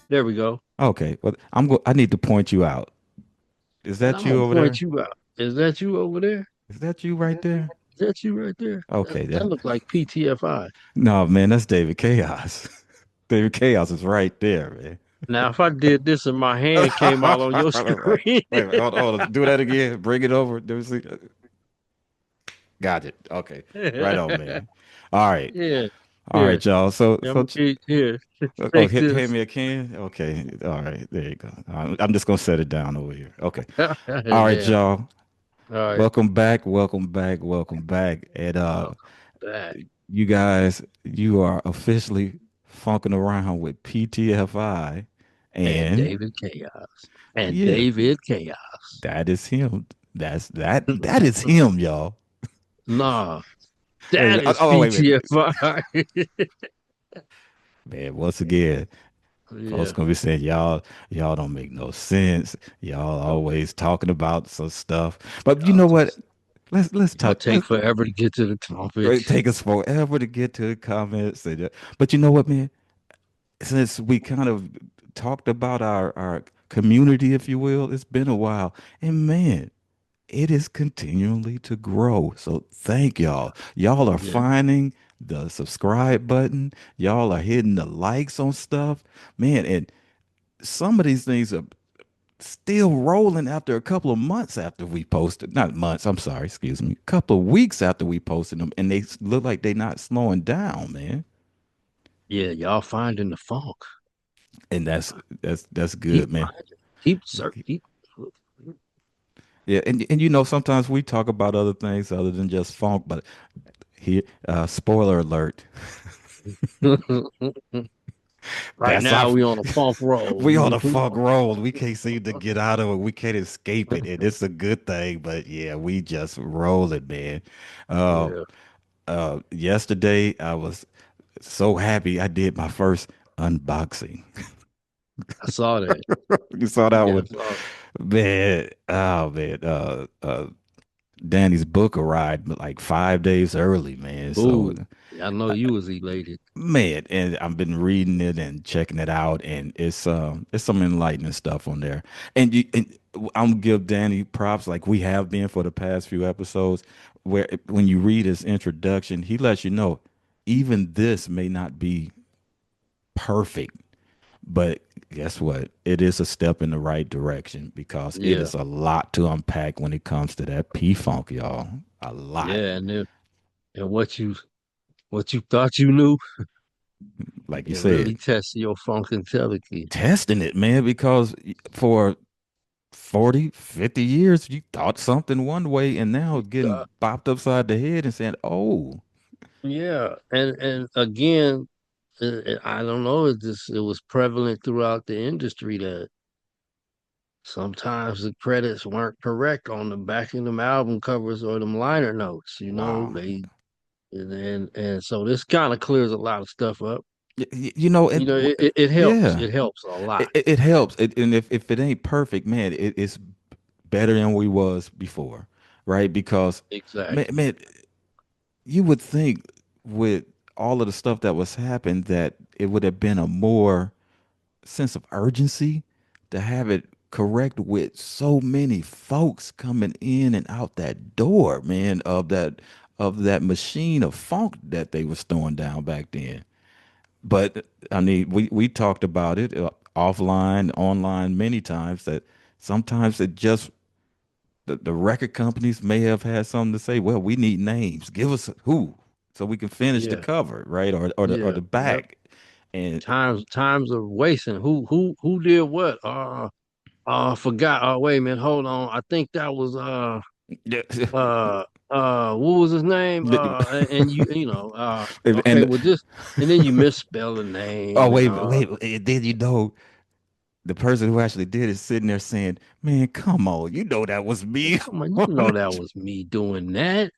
There we go. Okay, well, I need to point you out. Is And that I'm you gonna over point there? you out. Is that you over there? Is that you right there? Is that you right there? Okay, That look like PTFI. no, man, that's David Chaos. David Chaos is right there, man. Now, if I did this and my hand came out on your Wait, screen, wait, hold on. Do that again. Bring it over. Do see. Got it. Okay, right on, yeah, man. All right, here, all right, y'all. So, I'm gonna get here. oh, Take hit this. me a can. Okay, all right, there you go. I'm just gonna set it down over here. Okay, all right, Yeah. y'all. All right. Welcome back. Welcome back. Welcome back. And Welcome back. you guys, you are officially funking around with PTFI, And and David Chaos. And yeah, David Chaos. that is him. That is him, y'all. Nah, Wait a that minute. Oh, is oh, wait a minute, PTFI. man. Once again, folks Yeah. gonna be saying y'all don't make no sense. Y'all Don't make always talking about some stuff. But you y'all know what? just Let's y'all talk. take forever to get to the It topics. take us forever to get to the comments. But you know what, man? Since we kind of talked about our community, if you will, it's been a while. And man, it is continually to grow. So thank y'all. Y'all are Yeah. finding the subscribe button. Y'all are hitting the likes on stuff. Man, and some of these things are still rolling after a couple of months after we posted. Not months, I'm sorry, excuse me. A couple of weeks after we posted them. And they look like they're not slowing down, man. Yeah, y'all finding the funk. And that's Keep good, man. finding. Keep search. Keep. Yeah, and you know sometimes we talk about other things other than just funk, but here, spoiler alert, Right that's our now we on a funk roll. we on a funk roll. We can't seem to get out of it. We can't escape it, and it's a good thing. But yeah, we just roll it, man. Uh, Yeah, yesterday I was so happy I did my first unboxing. I saw that. You saw that Yeah, one, man. Oh man, Danny's book arrived like 5 days early, man. So ooh, I know you was elated. man, and I've been reading it and checking it out, and it's some enlightening stuff on there. And I'm gonna give Danny props like we have been for the past few episodes, where when you read his introduction, he lets you know even this may not be perfect, but guess what? It is a step in the right direction because it Yeah, is a lot to unpack when it comes to that P funk, y'all. A lot. yeah, and then and what you thought you knew, Like you it said, really tests your funkadelic. testing it, man, because for 40, 50 years, you thought something one way and now Uh, getting bopped upside the head and saying, oh, yeah, and again, I don't know. It was prevalent throughout the industry that sometimes the credits weren't correct on the back of them album covers or them liner notes. wow. And so this kind of clears a lot of stuff up. You know, It helps. yeah, It helps a lot. it helps. And if it ain't perfect, man, it's better than we was before, right? Because, Exactly. man, you would think with all of the stuff that was happening that it would have been a more sense of urgency to have it correct with so many folks coming in and out that door, man, of that machine of funk that they was throwing down back then. But I mean, we talked about it offline, online many times that sometimes it just the record companies may have had something to say. Well, we need names. Give us who so we can finish the Yeah. cover, right? Or Yeah. the Yep. back. And Times are wasting. Who did what? Forgot. Oh, wait a minute. Hold on. I think that was what was his name? And okay, and well this, and then you misspell the name oh and wait, and then you know the person who actually did it sitting there saying, "Man, come on, you know that was me." come on, you know that was me doing that.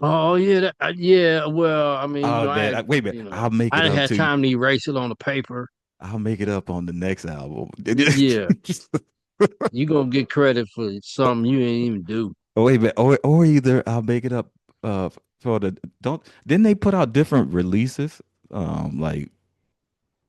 Oh yeah, yeah. Well, I mean, Oh man, wait a minute, I didn't have time to erase it on the paper. I'll make it up on the next album. Yeah, You gonna get credit for something you ain't even do. Or even or either I'll make it up for the don't didn't they put out different releases? Like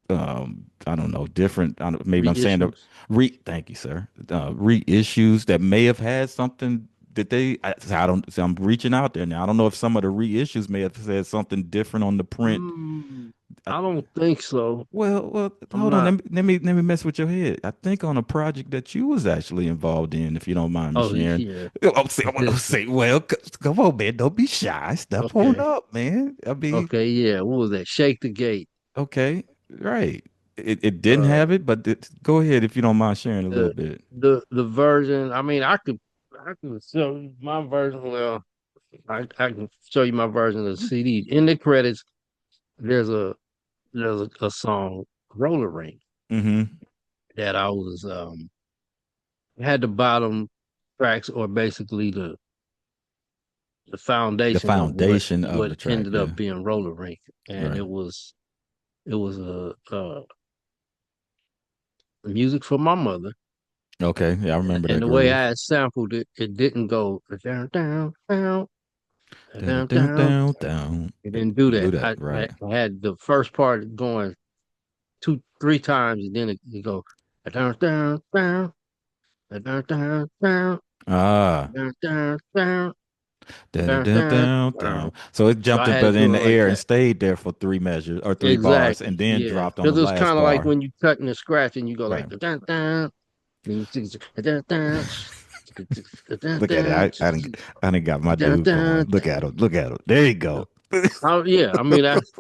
I don't know, different maybe I'm saying the Reissues. thank you, sir. Reissues that may have had something that I don't so I'm reaching out there now. I don't know if some of the reissues may have said something different on the print. I, I don't think so. well, I'm hold on. not. Let me mess with your head. I think on a project that you was actually involved in, if you don't mind me Oh sharing. yeah. I'm saying, well, come on, man, don't be shy. Step on Okay. up, man. I mean, Okay. Yeah. What was that? Shake the Gate. okay, right. It didn't Uh, have it, but go ahead if you don't mind sharing a little the bit. the version. I mean, I could show you my version. Well, I can show you my version of the CD. In the credits, there's a there's a song, Roller Rink, Mm-hmm. that I was had the bottom tracks, or basically the The foundation of what foundation of what the track, ended yeah. up being Roller Rink, and Right. it was a music for my mother. Okay. Yeah, I remember And that the way groove. I had sampled it, it didn't go down, down, down, Down, down, down, down. down, down. It It didn't do didn't do that. that, I right. had the first part going two, three times, and then it go down, down, down, down, down, down, Ah. down, down, down, Down, down, down, down, down, down. down. So it So jumped I up had to in do it the like air and that. stayed there for three measures or three bars and Exactly. then Yeah. dropped on the Because it's last kind of like bar. when you cutting and scratching, you go like Right. the down, down, then you sing down, down, down, Look at it. down, I done got my down, dude going. down, Look at him. Look at him. There you down. go. Oh yeah, I mean that's.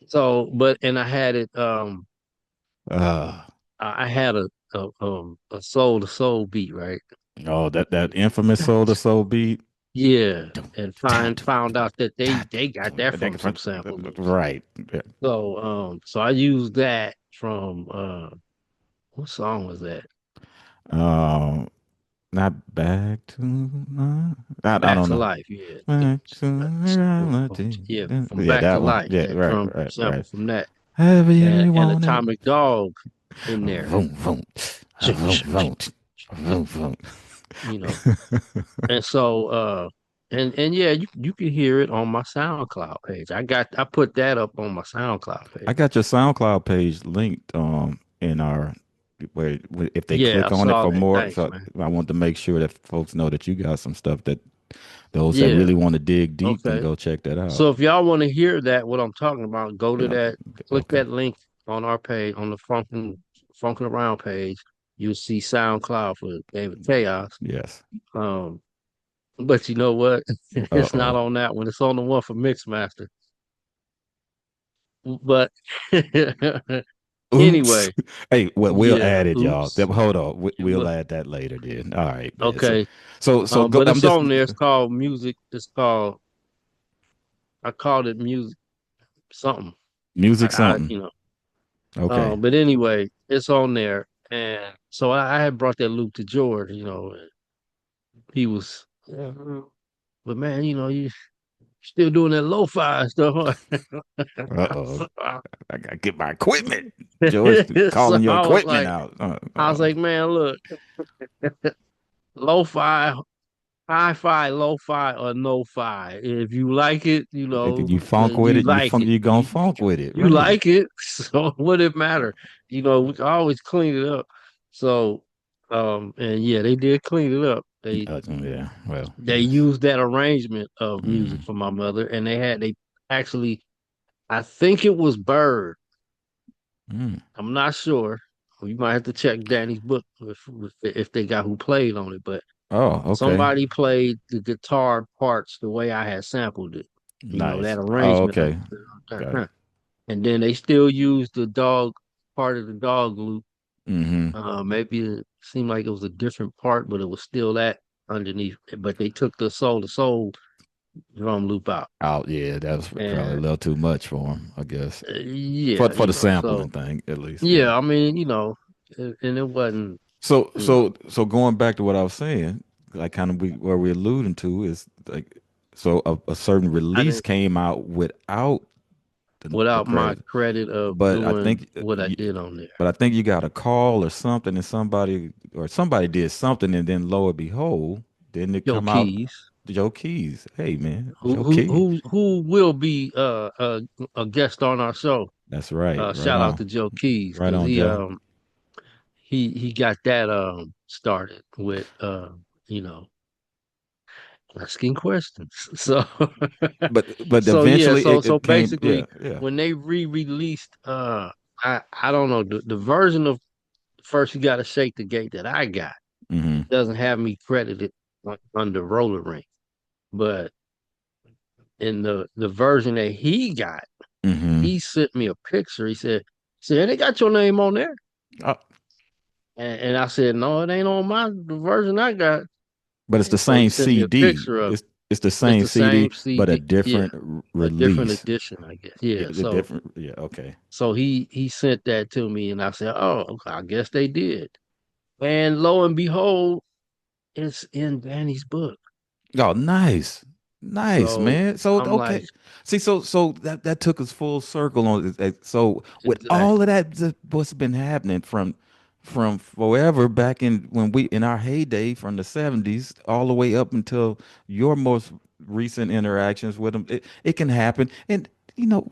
So, but and I had it. uh, I had a soul to soul beat, right? oh, that infamous soul to soul beat. Yeah, Dum, and da, find dum, found out that da, they got dum. that from some sample loops. Right. So I used that from what song was that? Um, not back to I Back don't to know. Life. Yeah, Back to reality. yeah, from Yeah, Back to that one. Life. Yeah, That right, drum right, sample right. from that, However and you and want it. Atomic Dog in there. Vroom, vroom. Vroom, vroom. Vroom, vroom. You know, and so and yeah, you can hear it on my SoundCloud page. I put that up on my SoundCloud I page. got your SoundCloud page linked in our where if they Yeah, I click on it saw for that. more. Thanks, So man. I want to make sure that folks know that you got some stuff that those that Yeah. really want to dig deep can Okay. go check that out. So if y'all want to hear that, what I'm talking about, go to Yeah. that, click Okay. that link on our page, on the Funkin' Around page. You'll see SoundCloud for David Chaos. Yes. Um, but you know what? It's not Uh-oh. on that one. It's on the one for Mixmaster. But Oops. anyway, Hey, well, we'll yeah. add it, y'all. Oops. Hold on. We'll But add that later then. All right, man. So, okay. so go. But I'm it's just on there. It's called music. It's called. I called it music something. music something. You know. Okay. But anyway, it's on there, and so I had brought that loop to George. And he was, yeah, but man, you still doing that lo-fi stuff. Uh-oh. Huh? I gotta get my equipment. George So calling your equipment out. I was like, man, look, lo-fi, hi-fi, lo-fi, or no-fi. If you like it, You funk with you it. You like funk. it. You gonna funk with it, You right? like it, so what it matter? We can always clean it up. So, and yeah, they did clean it up. They Yeah. Well, they yes. used that arrangement of music Mm, for my mother, and they actually, I think it was Bird. mm. I'm not sure. You might have to check Danny's book if they got who played on it, but Oh, okay. somebody played the guitar parts the way I had sampled it. Nice. That Oh, arrangement of okay. Got it. and then they still used the dog part of the dog loop. Mm-hmm. Maybe it seemed like it was a different part, but it was still that underneath. But they took the soul to soul drum loop out, Oh, yeah. That was probably a and little too much for him, I guess. yeah, For the so sampling thing, at least. Yeah. yeah, I mean, and it wasn't, So you know, so so going back to what I was saying, like kind of where we're alluding to is like so a certain I release didn't. came out without the without my credit. credit of But I doing think what I did on there. but I think you got a call or something, and somebody did something, and then lo and behold, didn't it Yo, come out Keys, Joe Keys? Hey man, who Joe who Keys. who who will be a guest on our show. That's right. Right Shout out on. to Joe Keys Right because on, Joe. he got that started with you know asking questions. So But so yeah, eventually so it came. basically Yeah, yeah. when they re-released I don't know the version of First You Gotta Shake the Gate that I got Mm-hmm. doesn't have me credited under Roller Ring, but in the version that he got, Mm-hmm. he sent me a picture. He said they got your name on there, and I said no, it ain't on the version I got. But it's the And so he same sent me a CD. picture of It's the it's same the CD, same but a CD, yeah, different a different release. edition, I guess. Yeah, Yeah, the different. Yeah, okay. so he sent that to me, and I said, oh, okay, I guess they did. And lo and behold, it's in Danny's book. Oh, nice, nice, So man. So I'm like, okay, see, so that took us full circle on it. So with all of exactly. what's been happening from forever back in when we in our heyday from the '70s all the way up until your most recent interactions with them, it can happen, and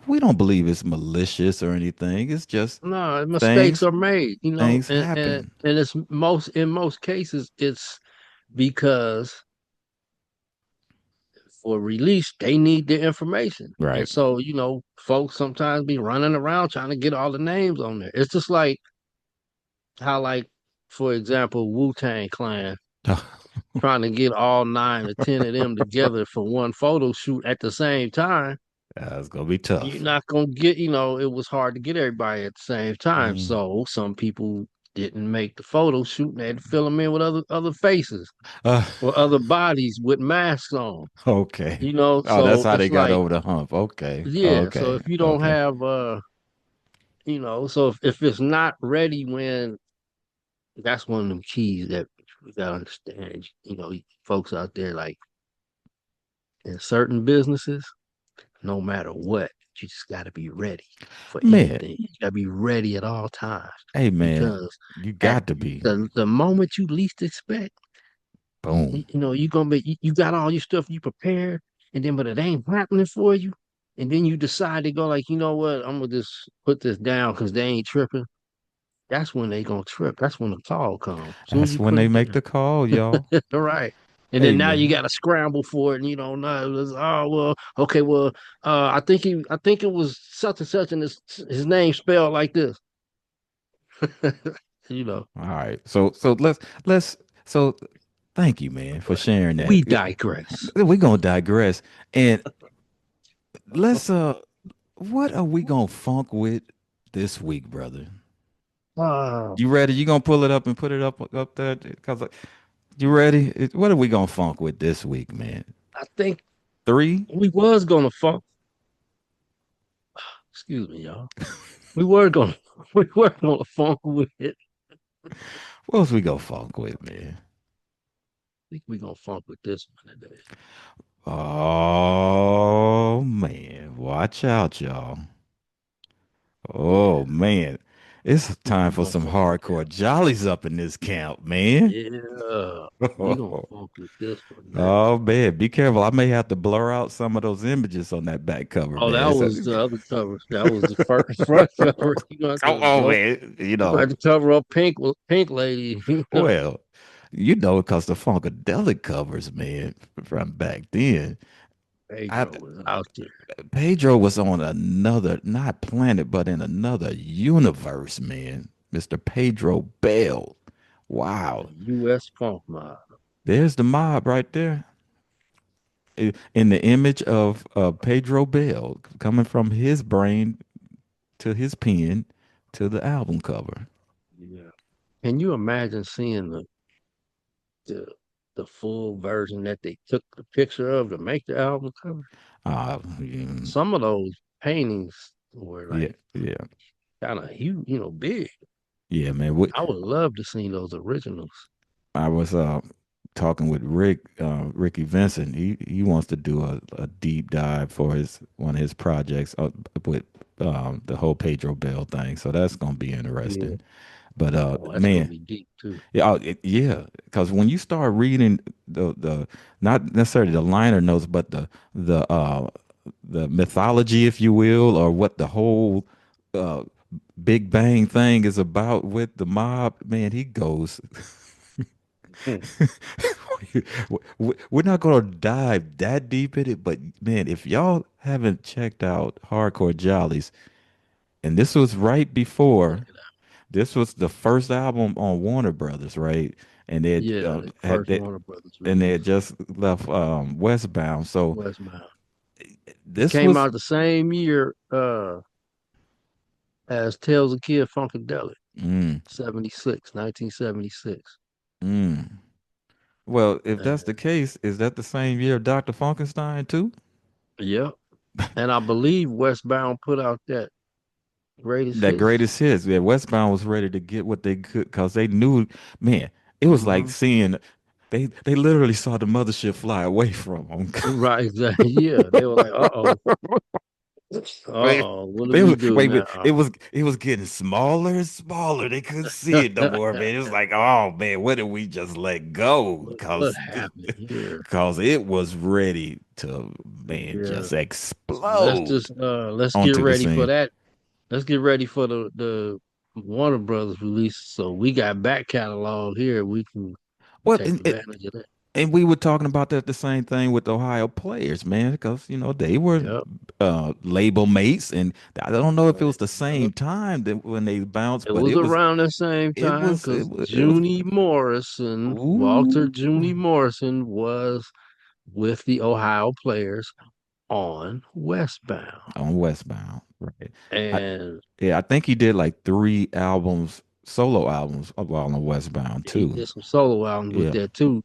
we don't believe it's malicious or anything. It's just No, mistakes things are made, things and happen. it's in most cases it's because for release they need the information. And Right. so, folks sometimes be running around trying to get all the names on there. It's just like how like for example, Wu-Tang Clan trying to get all 9 or 10 of them together for one photo shoot at the same time. That's gonna be You're tough. not gonna get, it was hard to get everybody at the same time. Mm. So some people didn't make the photo shoot and they had to fill them in with other faces Uh, or other bodies with masks on. Okay. Oh, that's So how they it's got like, over the hump. Okay. yeah. So Okay. if you don't Okay. have so if it's not ready when that's one of them keys that we gotta understand, folks out there like in certain businesses, no matter what, you just got to be ready for Man, anything. You got to be ready at all times hey man, because you at got to be. the moment you least expect, Boom. you're gonna be you got all your stuff you prepared, and then but it ain't happening for you, and then you decide to go like, you know what, I'm gonna just put this down because they ain't tripping. That's when they gonna trip. That's when the call comes. As soon as That's you when put they it make down. the call, y'all. All right. And Hey then now you man. got to scramble for it, and no, oh well, okay, well, I think it was such and such, and his name spelled like this, you know. All right. So let's so thank you, man, for But sharing that. we digress. We're gonna digress. And let's what are we gonna funk with this week, brother? Uh, You ready? You gonna pull it up and put it up there? Cause you ready? What are we gonna funk with this week, man? I think Three? we was gonna funk. Excuse me, y'all. We were gonna we were gonna funk with it. What else we gonna funk with, man? I think we gonna funk with this one today. Oh man, watch out, y'all. Oh Yeah, man, it's time we for gonna some funk with hardcore that. jollies up in this camp, man. Yeah, we gonna funk with this one, man. Oh man, be careful. I may have to blur out some of those images on that back cover, Oh, that man. So, was the other cover. That was the first front cover. You gonna have come to on, go. man. You gonna have to cover up Pink Lady. Well, because the Funkadelic covers, man, from back then. I Pedro was out there. Pedro was on another, not planet, but in another universe, man. Mr. Pedro Bell. The Wow. U.S. Funk Mob. There's the mob right there. In the image of Pedro Bell coming from his brain to his pen to the album cover. Yeah. Can you imagine seeing the the full version that they took the picture of to make the album cover? Yeah, Some of those paintings were yeah, like yeah, kind of huge, big. yeah, man. I would love to see those originals. I was talking with Ricky Vincent. He wants to do a deep dive for his one of his projects with the whole Pedro Bell thing. So that's gonna be Yeah. interesting. But Oh, that's gonna man, be deep too. yeah, yeah, because when you start reading the not necessarily the liner notes, but the mythology, if you will, or what the whole uh, Big Bang thing is about with the mob, man, he goes. Hmm. We're not gonna dive that deep in it, but man, if y'all haven't checked out Hardcore Jollies, and this was right Check before, it out. this was the first album on Warner Brothers, right? And they Yeah, the had first that, Warner Brothers and they release. had just left Westbound. So Westbound. It this came was out the same year as Tales of Kid Funkadelic, mm, 76, 1976. mm. Well, if And that's the case, is that the same year Dr. Funkenstein too? yeah. And I believe Westbound put out that greatest That hits. greatest hits. Yeah, Westbound was ready to get what they could because they knew, man, it was like Hmm. seeing they literally saw the mothership fly away from them. Right, exactly. Yeah. They were like, Man, what do we do wait, now? it was getting smaller and smaller. They couldn't see it no more, man. It was like, oh man, what did we just let go? What happened here? Cause it was ready to, man, Yeah. just So let's explode just let's get onto the ready for scene. that. Let's get ready for the Warner Brothers release. So we got back catalog here. We can Well, take advantage of that. and we were talking about that the same thing with Ohio players, man, because you know they were Yep. label mates, and I don't know if it Right. was the Yep. same time that when they bounced, It but was around the same time because it was Junie Morrison, Walter ooh Junie Morrison, was with the Ohio Players on Westbound. on Westbound, right? I, And yeah, I think he did like three albums, solo albums, while on Westbound he too. did some solo albums with Yeah. that too.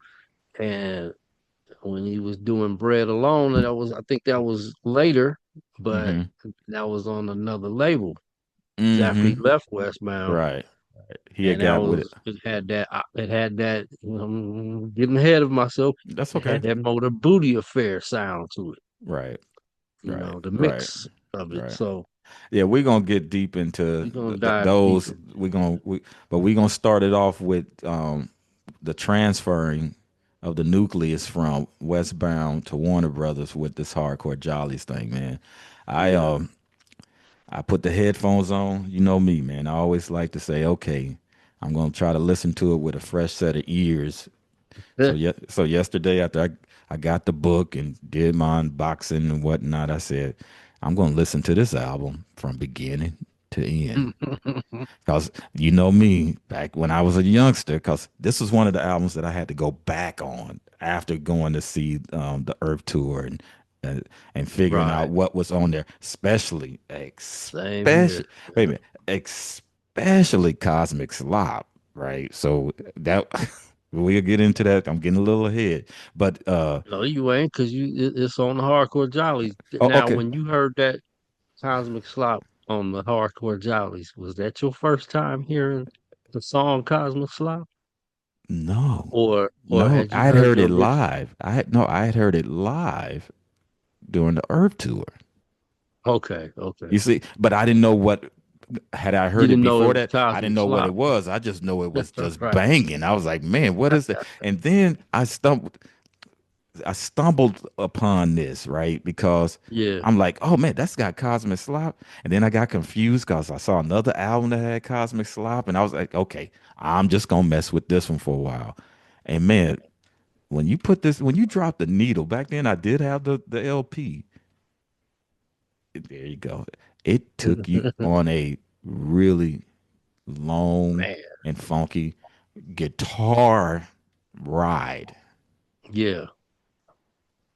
And when he was doing Bread Alone, and that was I think that was later, but Mm-hmm. that was on another label. It was after he Mm-hmm. left Westbound, Right. He had and that got with it. was it had that getting ahead of myself. That's It okay. had that Motor Booty Affair sound to it, Right. Right. the Right. mix of it. Right. So Yeah, we're gonna get deep into we're gonna dive those. deeper. But we're gonna start it off with the transferring of the nucleus from Westbound to Warner Brothers with this hardcore jollies thing, man. I Yeah. um I put the headphones on. You know me, man. I always like to say, okay, I'm gonna try to listen to it with a fresh set of ears. So yesterday after I got the book and did my unboxing and whatnot, I said, I'm gonna listen to this album from beginning to end. Cause you know me, back when I was a youngster, cause this was one of the albums that I had to go back on after going to see the Earth tour and and figuring out Right. what was on there, Same here. wait a Yeah. minute, especially Cosmic Slop, right? So that we'll get into that. I'm getting a little ahead, but No, you ain't, cause it's on the Hardcore Jollies. oh, Now, okay, when you heard that Cosmic Slop on the Hardcore Jollies, was that your first time hearing the song Cosmic Slop, no, or no, had you I had heard heard the it original? live. I had heard it live during the Earth tour. Okay, okay. You see, but I didn't know what had I You heard it didn't know it before was that, I didn't Cosmic know what it Slop. was. I just know it was just Right. banging. I was like, man, what is that? And then I stumbled upon this, right? Because Yeah. I'm like, oh man, that's got Cosmic Slop. And then I got confused because I saw another album that had Cosmic Slop. And I was like, okay, I'm just gonna mess with this one for a while. And man, when you drop the needle, back then I did have the LP. There you go. It took you on a really long Man. and funky guitar ride. Yeah.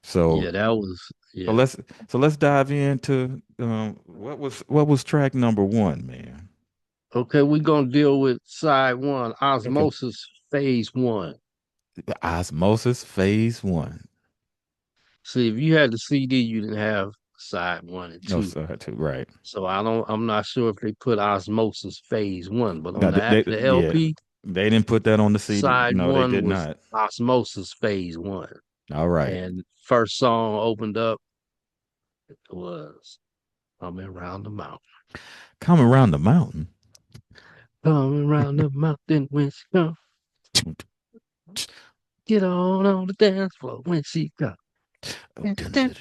So Yeah, that was so yeah. let's let's dive into what was track number one, man. Okay, we're gonna deal with side one, Okay. Osmosis Phase One. Osmosis Phase One. See, if you had the CD, you didn't have side one and No, two. sir, too right. So I'm not sure if they put Osmosis Phase One, but on No, the yeah, LP, they didn't put that on the CD. side No, they one did was not. Osmosis Phase One. All right. And first song opened up was Coming round the mountain. Coming around the mountain. Coming round the mountain when she come. Get on the dance floor when she come. Okay.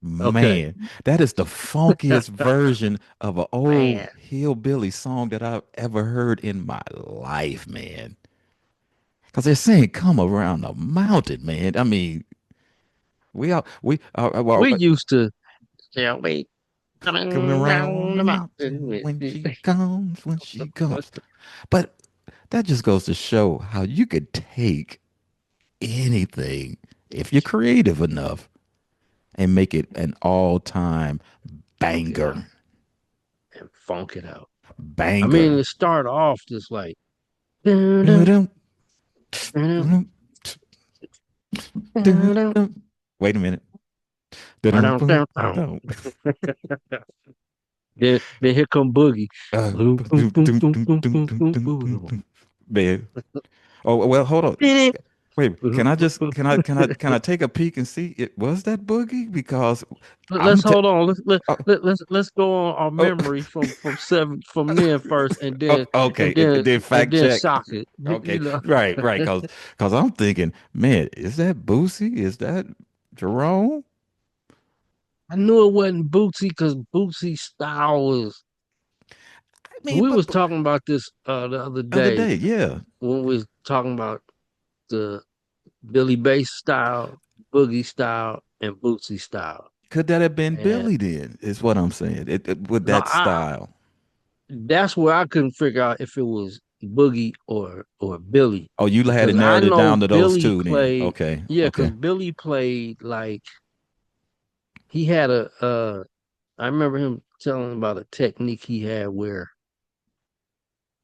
Man, that is the funkiest version of an old Man, hillbilly song that I've ever heard in my life, man. Because they're saying come around the mountain, man. I mean, well, we used to, yeah, we coming coming around round the the mountain mountain with when she. she comes, when she comes. But that just goes to show how you could take anything if you're creative enough and make it an all-time Funk it out banger. and funk it out. I mean, Banger. it started off just like, dun, dun, Dun-dun, dun, dun-dun, dun, dun, dun-dun. Wait a minute. dun, Dun-dun, dun, boom, dun, dun. dun. Then here come Boogie. Boom, boom, Dun, boom, dun, boom, dun, boom, dun, boom, dun, boom, dun, dun, boom. dun. Man. Oh well, hold on. Wait, can I just can I take a peek and see it was that boogie? Because Let's I'm t hold on. oh, Let's go on our oh, memory from seven from then first, oh, okay, and then and fact then check. shock it. You Okay, know, right, because I'm thinking, man, is that Boosie? Is that Jerome? I knew it wasn't Bootsy because Bootsy's style was. I mean, We but was talking about this the other other day day, yeah. when we was talking about the Billy Bass style, Boogie style, and Bootsy style. Could that have been And Billy then? Is what I'm saying. With no, that I style. that's where I couldn't figure out if it was Boogie or Billy Oh, you had it because I narrowed it know down to those Billy two then. played. Okay, Yeah, because okay. Billy played like he had I remember him telling about a technique he had where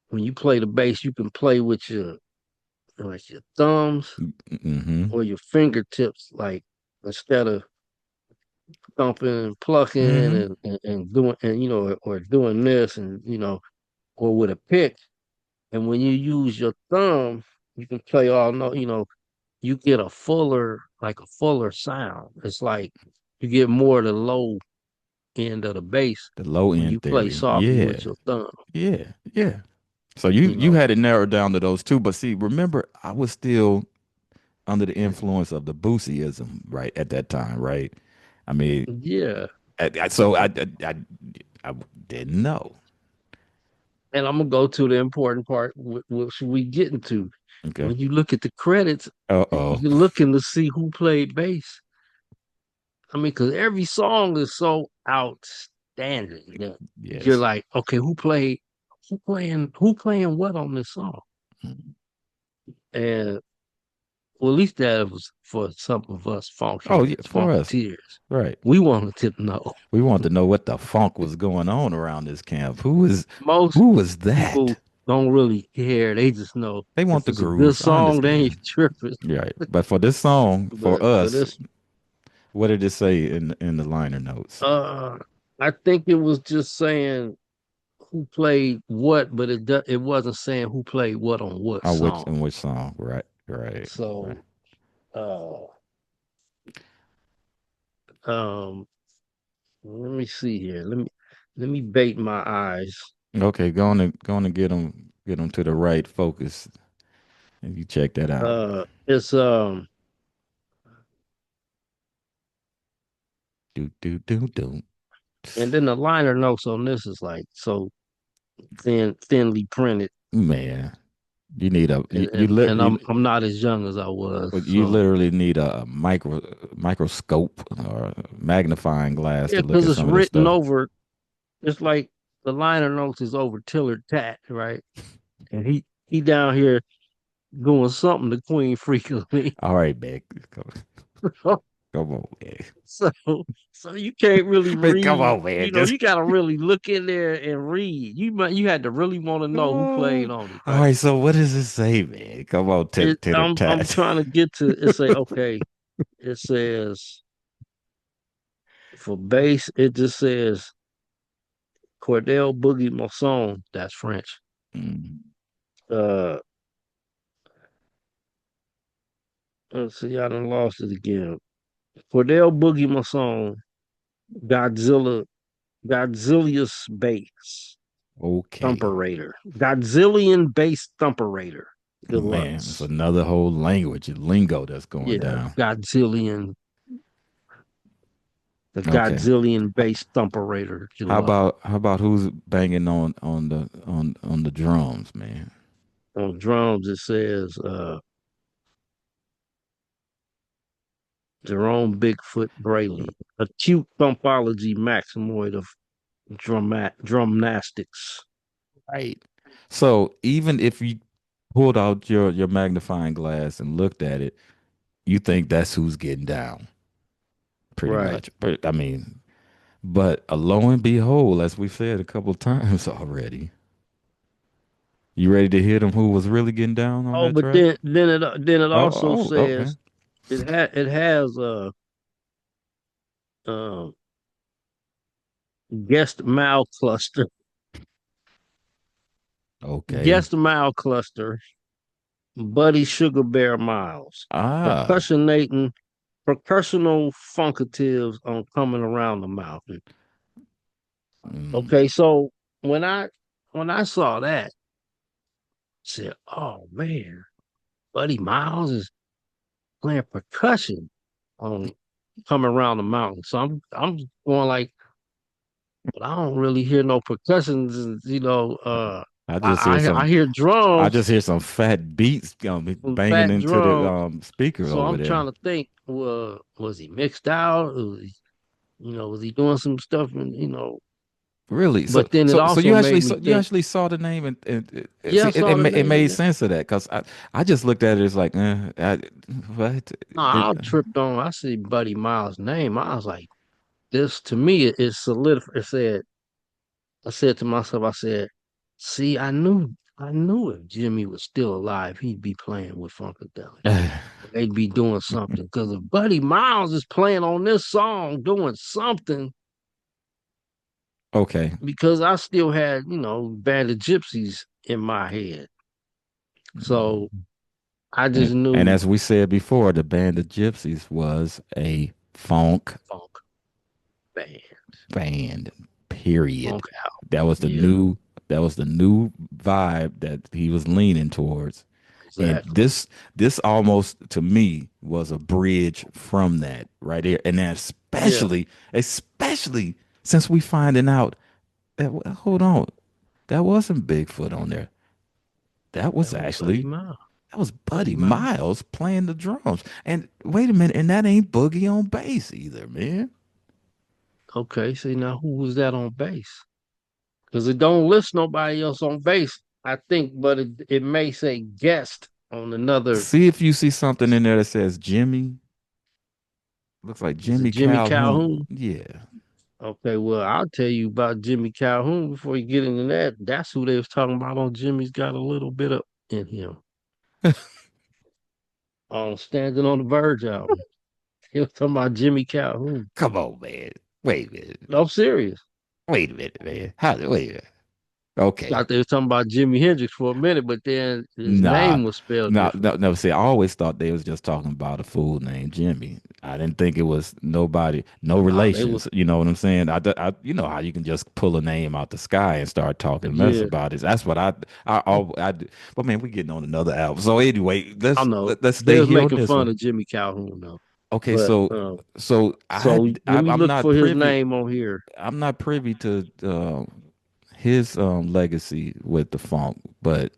when you play the bass, you can play with your thumbs Mm-hmm. or your fingertips, like instead of thumping and plucking Mm-hmm. and doing and or doing this and or with a pick. And when you use your thumb, you can play all no, you get a fuller sound. It's like you get more of the low end of the bass The low when you end play theory. softly Yeah. with your thumb, Yeah. Yeah. So you you you know. had it narrowed down to those two, but see, remember, I was still under the Mm. influence of the Boosieism right at that time, right? I mean, Yeah. so I didn't know. And I'm gonna go to the important part, which we getting to. Okay. When you look at the credits, Uh-oh. you're looking to see who played bass. I mean, because every song is so outstanding that you're Yes. like, okay, who playing what on this song? And well, at least that was for some of us funk Oh yeah, heads, for us. funketeers. Right. We wanted to know. We want to know what the funk was going on around this camp. Most Who was people that? don't really care. They just know They want if the it's a good groove. I song, they ain't understand. tripping. Right. But for this song, for But for us, this, what did it say in the liner notes? uh, I think it was just saying who played what, but it wasn't saying who played what on what Oh, which song. in which song? Right, right. So, uh, um, let me see here. Let me bait my eyes. Okay, go on and get them to the right focus, and you check that out. It's Do. and then the liner notes on this is like so thinly printed, Man, you need a and you you, and, lit, and you I'm not as young as I was, you so literally need a microscope or a magnifying glass yeah, to look because at it's some of this written stuff. over. It's like the liner notes is over Tiller Tat, right? And he down here doing something to Queen frequently. All right, man, come on, man. So so you can't really Man, come read. on, man. You know, Just you gotta really look in there and read. You had to really want to know who played on it, all right? right. So what does it say, man? Come on, tit or I'm tat. trying to get to it. Say okay. It says for bass, it just says Cordell Boogie Masson. That's French. Mm. Uh, let's see. I done lost it again. Cordell Boogie Masson, Godzilla. Godzillious bass Okay. thumperator. Godzillion bass thumperator Man, it's deluxe. another whole language, lingo that's going Yeah, down. Godzillion, the Okay. Godzillion bass thumperator deluxe. How about who's banging on the drums, man? On drums, it says Jerome Bigfoot Brailey, acute thumpology maximoid of drumnastics. Right. So even if you pulled out your magnifying glass and looked at it, you think that's who's getting down, pretty Right. much. But I mean, but lo and behold, as we've said a couple of times already, you ready to hear them who was really getting down on Oh, that but track? then it also Okay. says it has uh guest mile cluster, Okay. guest mile cluster, Buddy Sugar Bear Miles, Ah. percussionating percussional funkatives on coming around the mountain. Mm. Okay, so when I when I saw that, I said, "Oh man, Buddy Miles is playing percussion on coming around the mountain." So I'm going like, but I don't really hear no percussions. I just hear I some hear I drums, just hear some fat beats some banging fat into the drums. speaker So over I'm there. trying to think, well, was he mixed out? Was he doing some stuff? And Really? but then it So also made me you think, actually saw the name and yeah, see I saw the it name in made there. sense of that because I just looked at it as like what No, it, I tripped on. I see Buddy Miles' name. I was like, this to me it solidified. I said to myself, I said, see, I knew if Jimmy was still alive, he'd be playing with Funkadelic. They'd be doing something. Because if Buddy Miles is playing on this song, doing something, okay. because I still had, Band of Gypsies in my head. So I just And knew as we said before, the band of Gypsies was a funk funk band, band. Period. funk out. That was the Yeah, new that was the new vibe that he was leaning towards. And exactly. this almost to me was a bridge from that right there. And that Yeah, especially since we finding out that hold on, that wasn't Bigfoot on there. That was that was Buddy actually Miles. that was Buddy Buddy Miles. Miles playing the drums. And wait a minute, and that ain't Boogie on bass either, man. Okay, see now who was that on bass? Because it don't list nobody else on bass. I think, but it may say guest on another. See if you see something in there that says Jimmy. Looks like Is it Jimmy Jimmy Calhoun. Calhoun? Yeah. Okay, well, I'll tell you about Jimmy Calhoun before you get into that. That's who they was talking about on Jimmy's Got a Little Bit of in him on Standing on the Verge album. He was talking about Jimmy Calhoun. Come on, man. Wait a minute. No, I'm serious. Wait a minute, man. Wait a minute. Okay. Thought they was talking about Jimi Hendrix for a minute, but then his Nah. name was spelled No, different. no, no. See, I always thought they was just talking about a fool named Jimmy. I didn't think it was nobody, no Nah, they was relations. You know what I'm saying? You know how you can just pull a name out the sky and start talking mess yeah. about it. That's what but man, we getting on another album. So anyway, I know let's they stay was here on making this fun one. of Jimmy Calhoun though, Okay, but so so let me I'm look not for his privy. name on here. I'm not privy to his legacy with the funk, but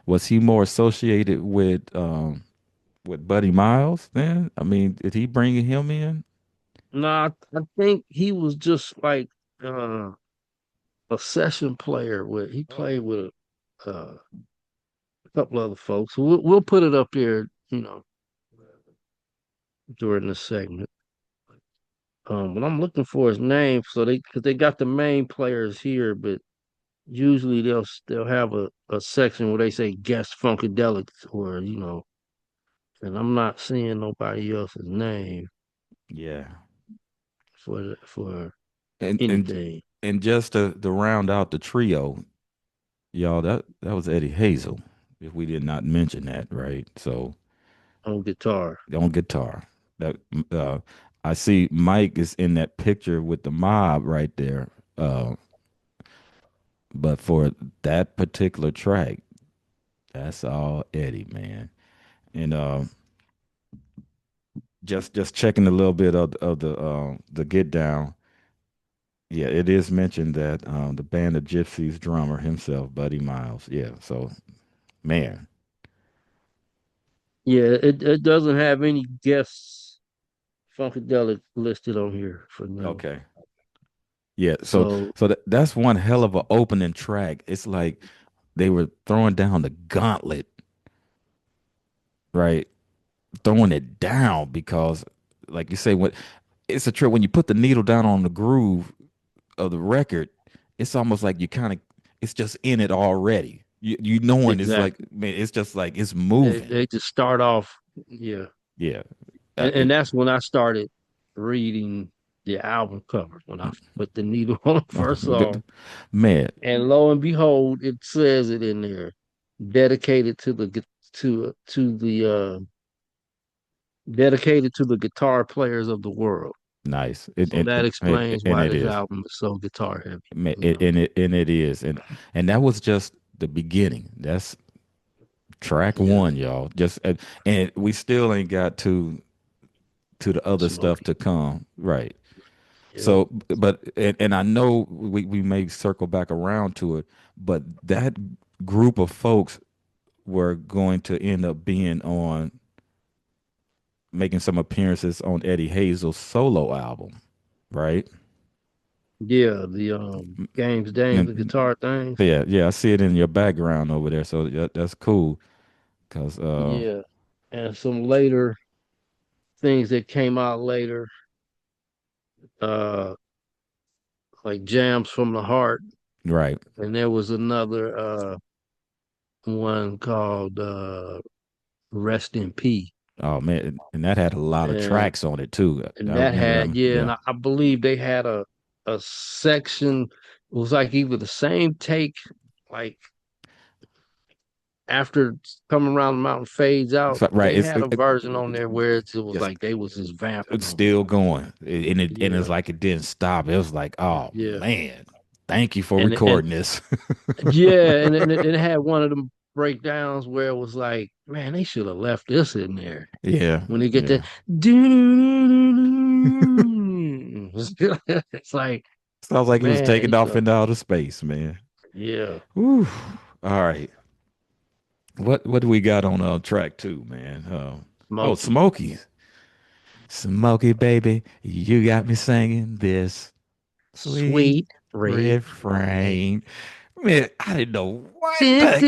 was he more associated with Buddy Miles then? I mean, did he bring him in? Nah, I think he was just like uh, a session player. With he played with a couple other folks. We'll put it up there, during the segment. But I'm looking for his name, so because they got the main players here, but usually they'll have a section where they say guest funkadelics or and I'm not seeing nobody else's name Yeah. for And and anything and just to round out the trio, y'all, that was Eddie Hazel. If we did not mention that, right? So on guitar. on guitar. That I see Mike is in that picture with the mob right there. Uh, but for that particular track, that's all Eddie, man. And just checking a little bit of the get down. Yeah, it is mentioned that the band of Gypsies drummer himself, Buddy Miles. Yeah, so man, Yeah, it doesn't have any guests Funkadelic listed on here for now. okay, yeah. So So that's one hell of a opening track. It's like they were throwing down the gauntlet, right? Throwing it down because, like you say, when it's a trip when you put the needle down on the groove of the record, it's almost like you kind of it's just in it already. You knowing it's like exactly. man, it's just like it's They moving. they just start off, yeah. Yeah. And that's when I started reading the album cover when I put the needle on the first song. Man, And lo and behold, it says it in there. Dedicated to the dedicated to the guitar players of the world. nice. So that explains And why it this is. album is so guitar heavy, Man, you know. and it is. And that was just the beginning. That's track Yeah, one, y'all. Just and we still ain't got to the other stuff Smokey. to come. Right. Yeah, So, but and I know we may circle back around to it, but that group of folks were going to end up being on making some appearances on Eddie Hazel's solo album, right? yeah. The games, dames, the And guitar things. yeah, yeah, I see it in your background over there, so that's cool. Cause Yeah, and some later things that came out later, uh, like jams from the heart, right. and there was another one called Rest in P. Oh man, and that had a lot of And tracks on it too. and I that remember had, them. yeah, and Yeah. I believe they had a section. It was like either the same take, like after Coming Around the Mountain fades out, So, right. they had a version on there where it was Yes, like they was just vamping it's on it. still going, and Yeah, it's like it didn't stop. It was like, oh yeah, man, thank you for and recording this. yeah, and it had one of them breakdowns where it was like, man, they should have left this in there Yeah, when they get that. yeah. It's like, Sounds like he was man, they taking should off have. into outer space, man. Yeah, Whew. All right. What do we got on track two, man? Oh, Smokey, Smokey. Smokey, baby, you got me singing this sweet sweet refrain. refrain. Man, I didn't know what the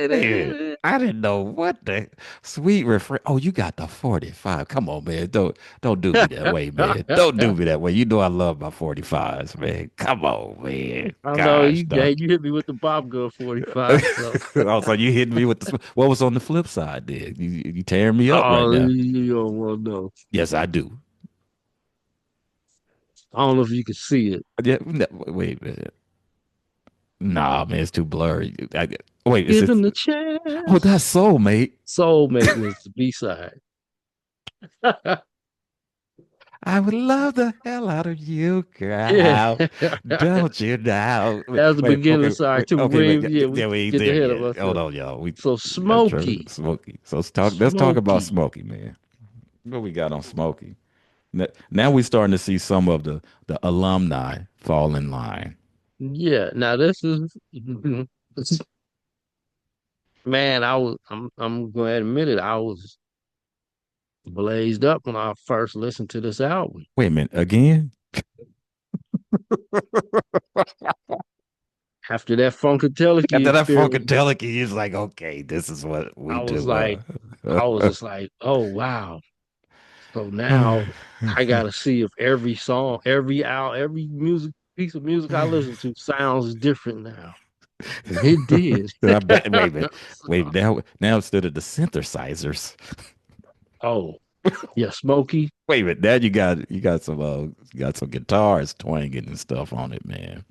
man, I didn't know what the sweet refrain. Oh, you got the 45. Come on, man. Don't do me that way, man. Don't do me that way. You know I love my 45s, man. Come on, man. I know Gosh, you. dog. You hit me with the Bob Gun 45. So, Also, you hitting me with the what was on the flip side there? You tearing me up right oh, now. you don't want to know. Yes, I do. I don't know if you can see it. Yeah, no, wait a minute. Nah, man, it's too blurry. Wait, is it? Given the Oh, that's chance. Soulmate. Soulmate was the B side. I would love the hell out of you, Yeah. girl. Don't you now? That was the Wait, beginning. okay, Sorry, wait, too. okay, wait. Yeah, we Yeah, we ain't get there ahead of yet. Hold ourselves. on, y'all. We So got to Smokey, Smokey. So let's talk. Let's talk about Smokey. Smokey, man. What we got on Smokey? Now we're starting to see some of the alumni fall in line. Yeah. Now this is man. I'm going to admit it. I was blazed up when I first listened to this album. Wait a minute, again? After that Funkadelic After that experience, Funkadelic, he's like, okay, this is what we I was do. like, I was just like, oh wow. So now I gotta see if every song, every music piece of music I listen to sounds different now. And it did. I bet. Wait a minute. Wait a So, minute. Now instead of the synthesizers, oh, yeah, Smokey. wait a minute. Now you got some guitars twanging and stuff on it, man.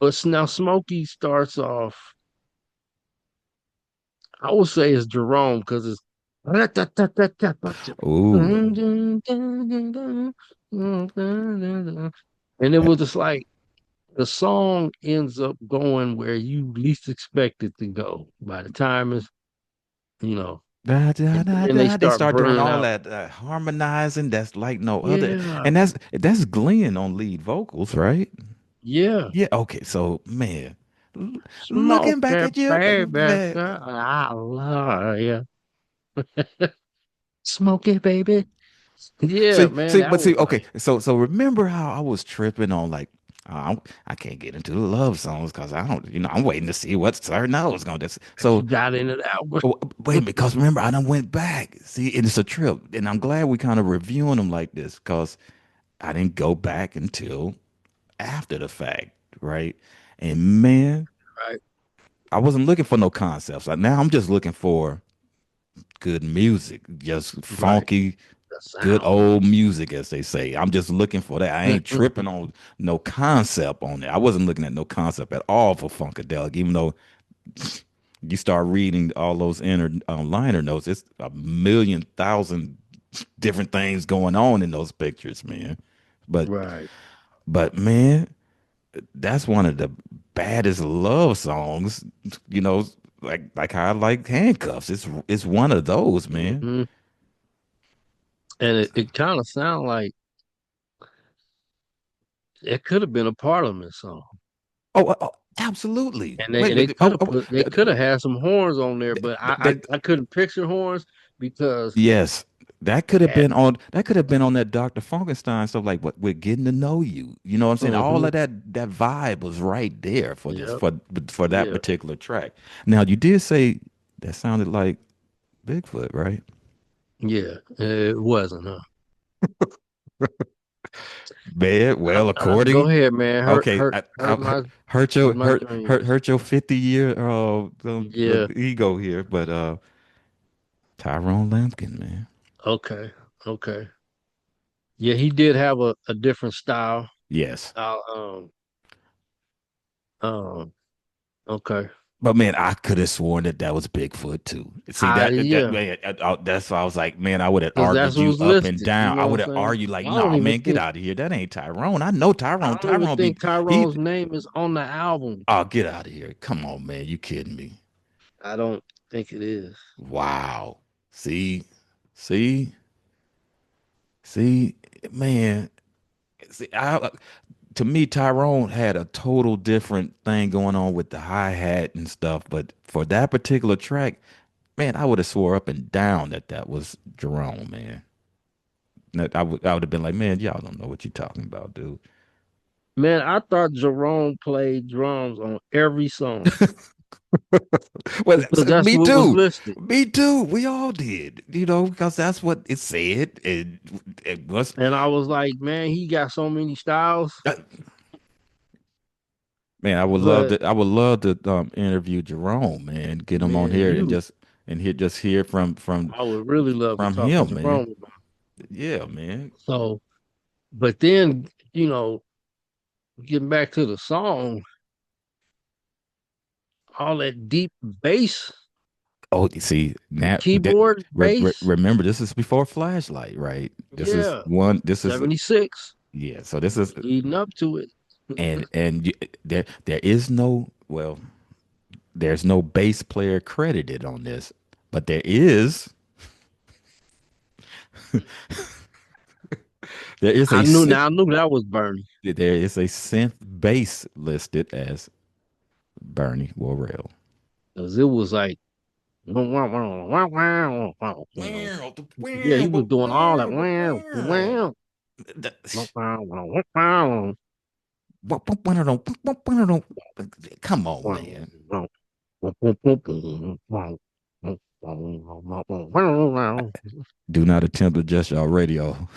But now Smokey starts off, I would say it's Jerome because it's Ooh, And it was just like the song ends up going where you least expect it to go. By the time it's, you know, Da, da, and da, then they da. They start start doing bringing all out, that harmonizing. That's like no other, yeah, and that's Glenn on lead vocals, right? yeah, Yeah. Okay. So man, l- smoke looking back it, at you, baby, girl, I love you. Smoke it, baby. Yeah, man, that but was see, okay. like, So remember how I was tripping on like. I can't get into the love songs because I don't, I'm waiting to see what Sir No's gonna do. you So got into that one. oh, wait, because remember, I done went back. See, and it's a trip, and I'm glad we kind of reviewing them like this because I didn't go back until after the fact, right? And man, Right, I wasn't looking for no concepts. Like now, I'm just looking for good music, just right. funky, The good sound. old music, as they say. I'm just looking for that. I ain't tripping on no concept on it. I wasn't looking at no concept at all for Funkadelic, even though you start reading all those inner liner notes, it's a million thousand different things going on in those pictures, man. But Right. man, that's one of the baddest love songs, you know, like how I like handcuffs. It's one of those, man. Hmm. And it kind of sounded like it could have been a Parliament song. Oh, absolutely. And Wait, they wait, could have put they could have had some horns on there, but that, I couldn't picture horns because yes, that that could have been on that Dr. Funkenstein stuff like what we're getting to know you. You know what I'm saying? All hmm of that vibe was right there for this yep, for that yeah, particular track. Now you did say that sounded like Bigfoot, right? yeah. It wasn't, huh? Bad. Well, Go according, ahead, man. okay, Hurt my dreams. hurt your 50-year Yeah. ego here, but Tyrone Lampkin, man. Okay. Okay. Yeah, he did have a different style. Yes. Uh, okay. But man, I could have sworn that that was Bigfoot too. See that Yeah, man, that's why I was like, man, I would have because that's argued what you was up and listed. You down. I know would what have I'm saying? argued like, I don't nah, even man, get think out of here. That ain't Tyrone. I know I Tyrone. don't even Tyrone be think he. Tyrone's name is on the album. Oh, get out of here! Come on, man, you kidding me? I don't think it is. Wow. See, see, see, man. See, to me, Tyrone had a total different thing going on with the hi hat and stuff. But for that particular track, man, I would have swore up and down that that was Jerome, man. That I would have been like, man, y'all don't know what you're talking about, dude. Man, I thought Jerome played drums on every song Well, because that's me what was too. listed. Me too. We all did, because that's what it said. It was, And I was like, man, he got so many styles. uh, man. But I would love to interview Jerome, man. Get him on man, here and just hear I would really love to from talk to him, man. Jerome. Yeah, man. So, but then, getting back to the song, all that deep bass, Oh, you see the now, keyboard bass, remember this is before Flashlight, right? This is yeah, one. This is 76 yeah. So this is leading up to it. there is no there's no bass player credited on this, but there is a I knew that was Bernie there is a synth bass listed as Bernie Worrell. because it was like, yeah, he was doing all that. Come on, man. Do not attempt to adjust y'all radio.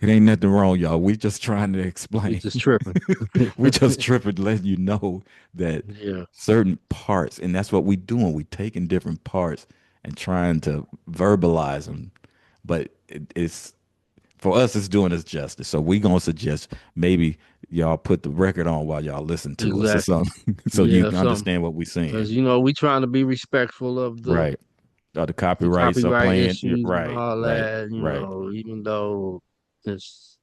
It ain't nothing wrong, y'all. We just trying to We explain. just tripping. We just tripping, letting you know that Yeah, certain parts, and that's what we doing. We taking different parts and trying to verbalize them. But it's for us, it's doing us justice. So we gonna suggest maybe y'all put the record on while y'all listen to us or exactly. something, so you Yeah, can something understand what we saying. because we trying to be respectful of Right. The the copyrights are copyright playing. issues and Right. all Right. that. Right. Even though it's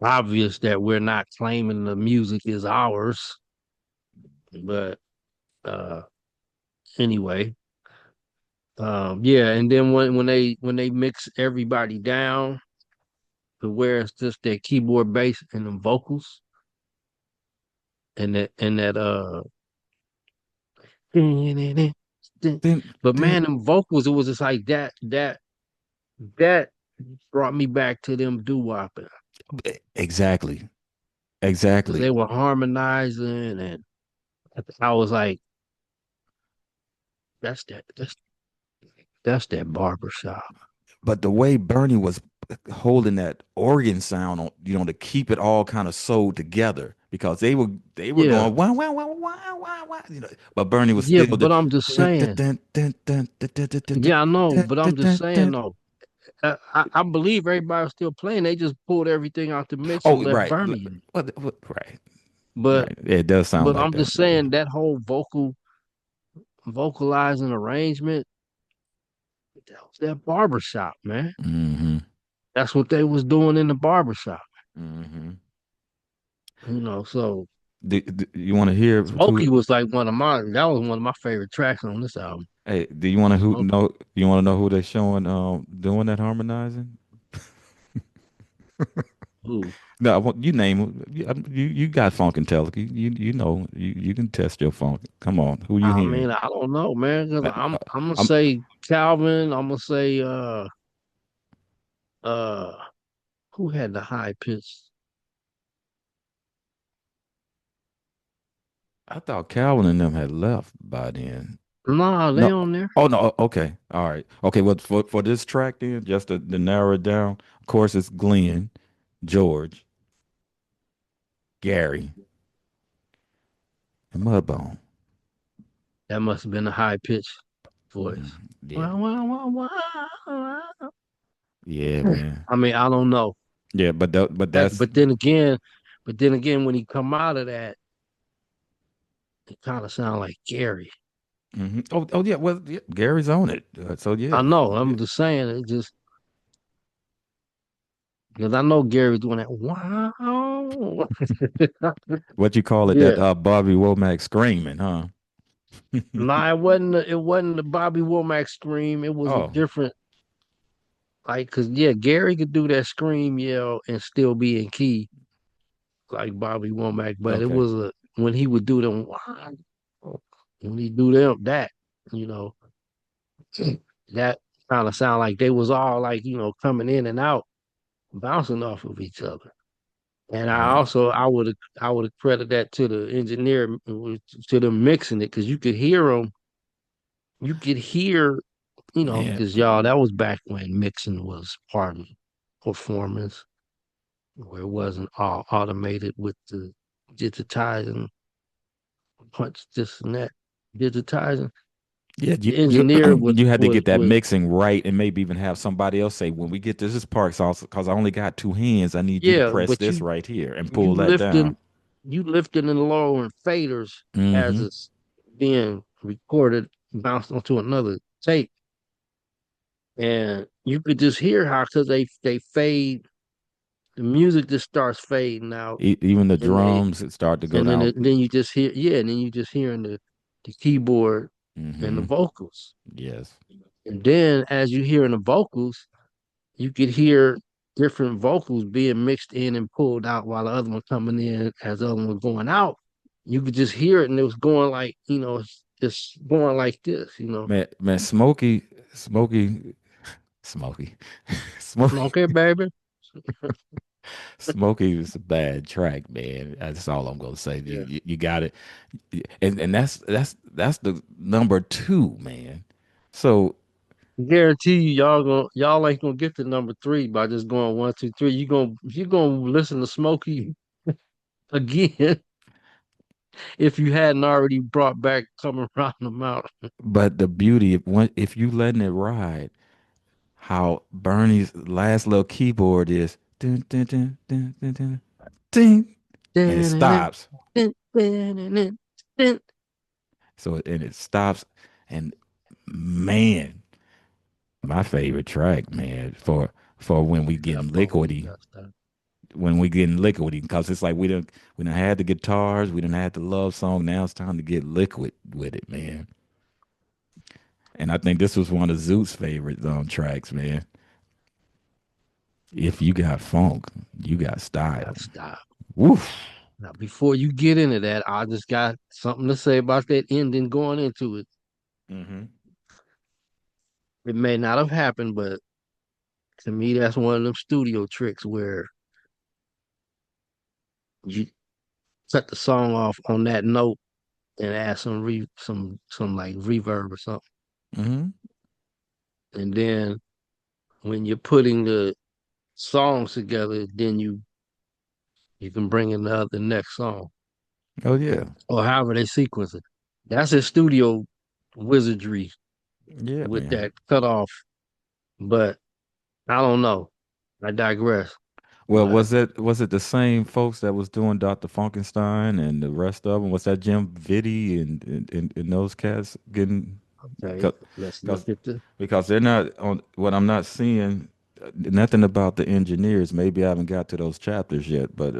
obvious that we're not claiming the music is ours. But uh anyway, yeah, and then when they mix everybody down to where it's just that keyboard bass and the vocals and that Then, but then man, them vocals, it was just like that brought me back to them doo wopping exactly, because they exactly. were harmonizing, and I was like, that's that barbershop. But the way Bernie was holding that organ sound on, to keep it all kind of sewed together because they were Yeah, going wah wah wah wah wah wah, but Bernie was yeah, still the but I'm just saying. Yeah, I know, but I'm just saying though. I believe everybody was still playing. They just pulled everything out the mix and oh left right. Bernie in. Right, But right, it does sound but like I'm that. just saying that whole vocalizing arrangement, that was that barbershop, man. Mm-hmm. That's what they was doing in the barbershop. Mm-hmm. So You want to hear who? Smokey was like that was one of my favorite tracks on this album. Hey, do you want to who Smokey. know? You want to know who they showing doing that harmonizing? Ooh. No, I want you name 'em. You got Funkadelic. You know you can test your funk. Come on, who you I hearing? mean, I don't know, man, because Uh, I'm gonna I'm say Calvin, I'm gonna say uh who had the high pitch? I thought Calvin and them had left by then. Nah, they No. on there. Oh no. Okay. All right. Okay. Well, for this track then, just to narrow it down, of course it's Glenn, George, Gary, and Mudbone. That must have been a high pitch Mhm. voice. Yeah. Wow, wow, wow, wow. Yeah, man. I mean, I don't know. Yeah, but That, that's. but then again, when he come out of that, it kind of sound like Gary. Oh yeah. Well, yeah, Gary's on it. So I yeah. know. Yeah. I'm just saying it just because I know Gary's doing that. Wow. What you call it? That Yeah. Bobby Womack screaming, huh? No, it wasn't the Bobby Womack scream. It was a Oh, different like because yeah, Gary could do that scream yell and still be in key like Bobby Womack, but it okay. was a when he would do them wow, when he do them that, you know, that kind of sound like they was all like, coming in and out, bouncing off of each other. And Man. I would credit that to the engineer to them mixing it because you could hear, Man. because y'all that was back when mixing was part of performance where it wasn't all automated with the digitizing punch this and that digitizing. Yeah, The engineer would you had to would get that would mixing right, and maybe even have somebody else say, when we get to this part, because I only got two hands, I need you to yeah, press but this right here and you pull that down. lifting you lifting and lowering faders as Mm-hmm. it's being recorded, bounced onto another tape, and you could just hear how because they fade the music just starts fading out, Even the and they drums it start to go and then down. then you just hear and then you just hearing the keyboard and the Mm-hmm. vocals, Yes. and then as you hearing the vocals, you could hear different vocals being mixed in and pulled out while the other one coming in as the other one going out. You could just hear it, and it was going like, it's just going like this. Man, Smokey, Smokey, Okay, baby. Smokey was a bad track, man. That's all I'm gonna say. You, Yeah. you, you got it, and that's the number two, man. So, Guarantee you, y'all ain't gonna get to number three by just going one, two, three. You gonna listen to Smokey again if you hadn't already brought back coming around the mountain. but the beauty if you letting it ride, how Bernie's last little keyboard is dun, dun, dun, dun, dun, dun, ding, and it stops. So and it stops, and man, my favorite track, man, for when we You got getting both. You liquidy. got stuff. when we getting liquid because it's like we done had the guitars, we done had the love song. Now it's time to get liquid with it, man. And I think this was one of Zoot's favorite tracks, man. If you got funk, you got style. Got style. Woof. Now, before you get into that, I just got something to say about that ending going into it. Mm-hmm. It may not have happened, but to me, that's one of them studio tricks where you cut the song off on that note and add some like reverb or something, Mm-hmm. and then when you're putting the songs together, then you can bring in the next song Oh yeah. or however they sequence it. That's a studio wizardry Yeah, with man. that cut off, but I don't know. I digress. Well, But was it the same folks that was doing Dr. Funkenstein and the rest of them? Was that Jim Vitti and those cats getting okay, because let's because look at the because they're not on what I'm not seeing nothing about the engineers. Maybe I haven't got to those chapters yet, but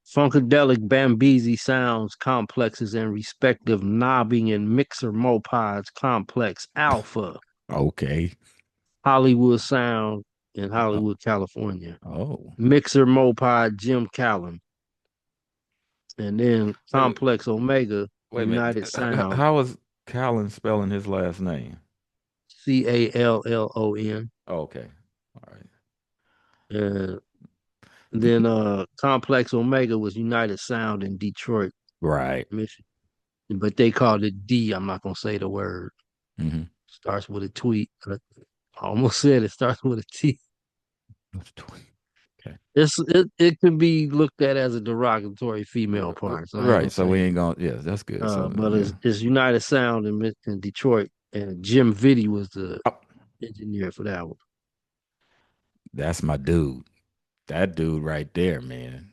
Funkadelic Bambisi sounds complexes and respective knobbing and mixer mopods complex alpha okay. Hollywood sound in Uh, Hollywood, California. oh, Mixer mopod Jim Calhoun. And then wait, Complex Omega wait a minute. United Sound How was Callan spelling his last name? Callon. Oh, okay, all right, And then Complex Omega was United Sound in Detroit, right. Michigan. But they called it D. I'm not gonna say the word. Mm-hmm. Starts with a tweet. I almost said it starts with a T. Okay. It can be looked at as a derogatory female part, so I ain't Right. gonna So say we it. ain't gonna. Yeah, that's good. So But yeah. it's United Sound in Detroit, and Jim Vitti was the Oh, engineer for that one. that's my dude. That dude right there, man.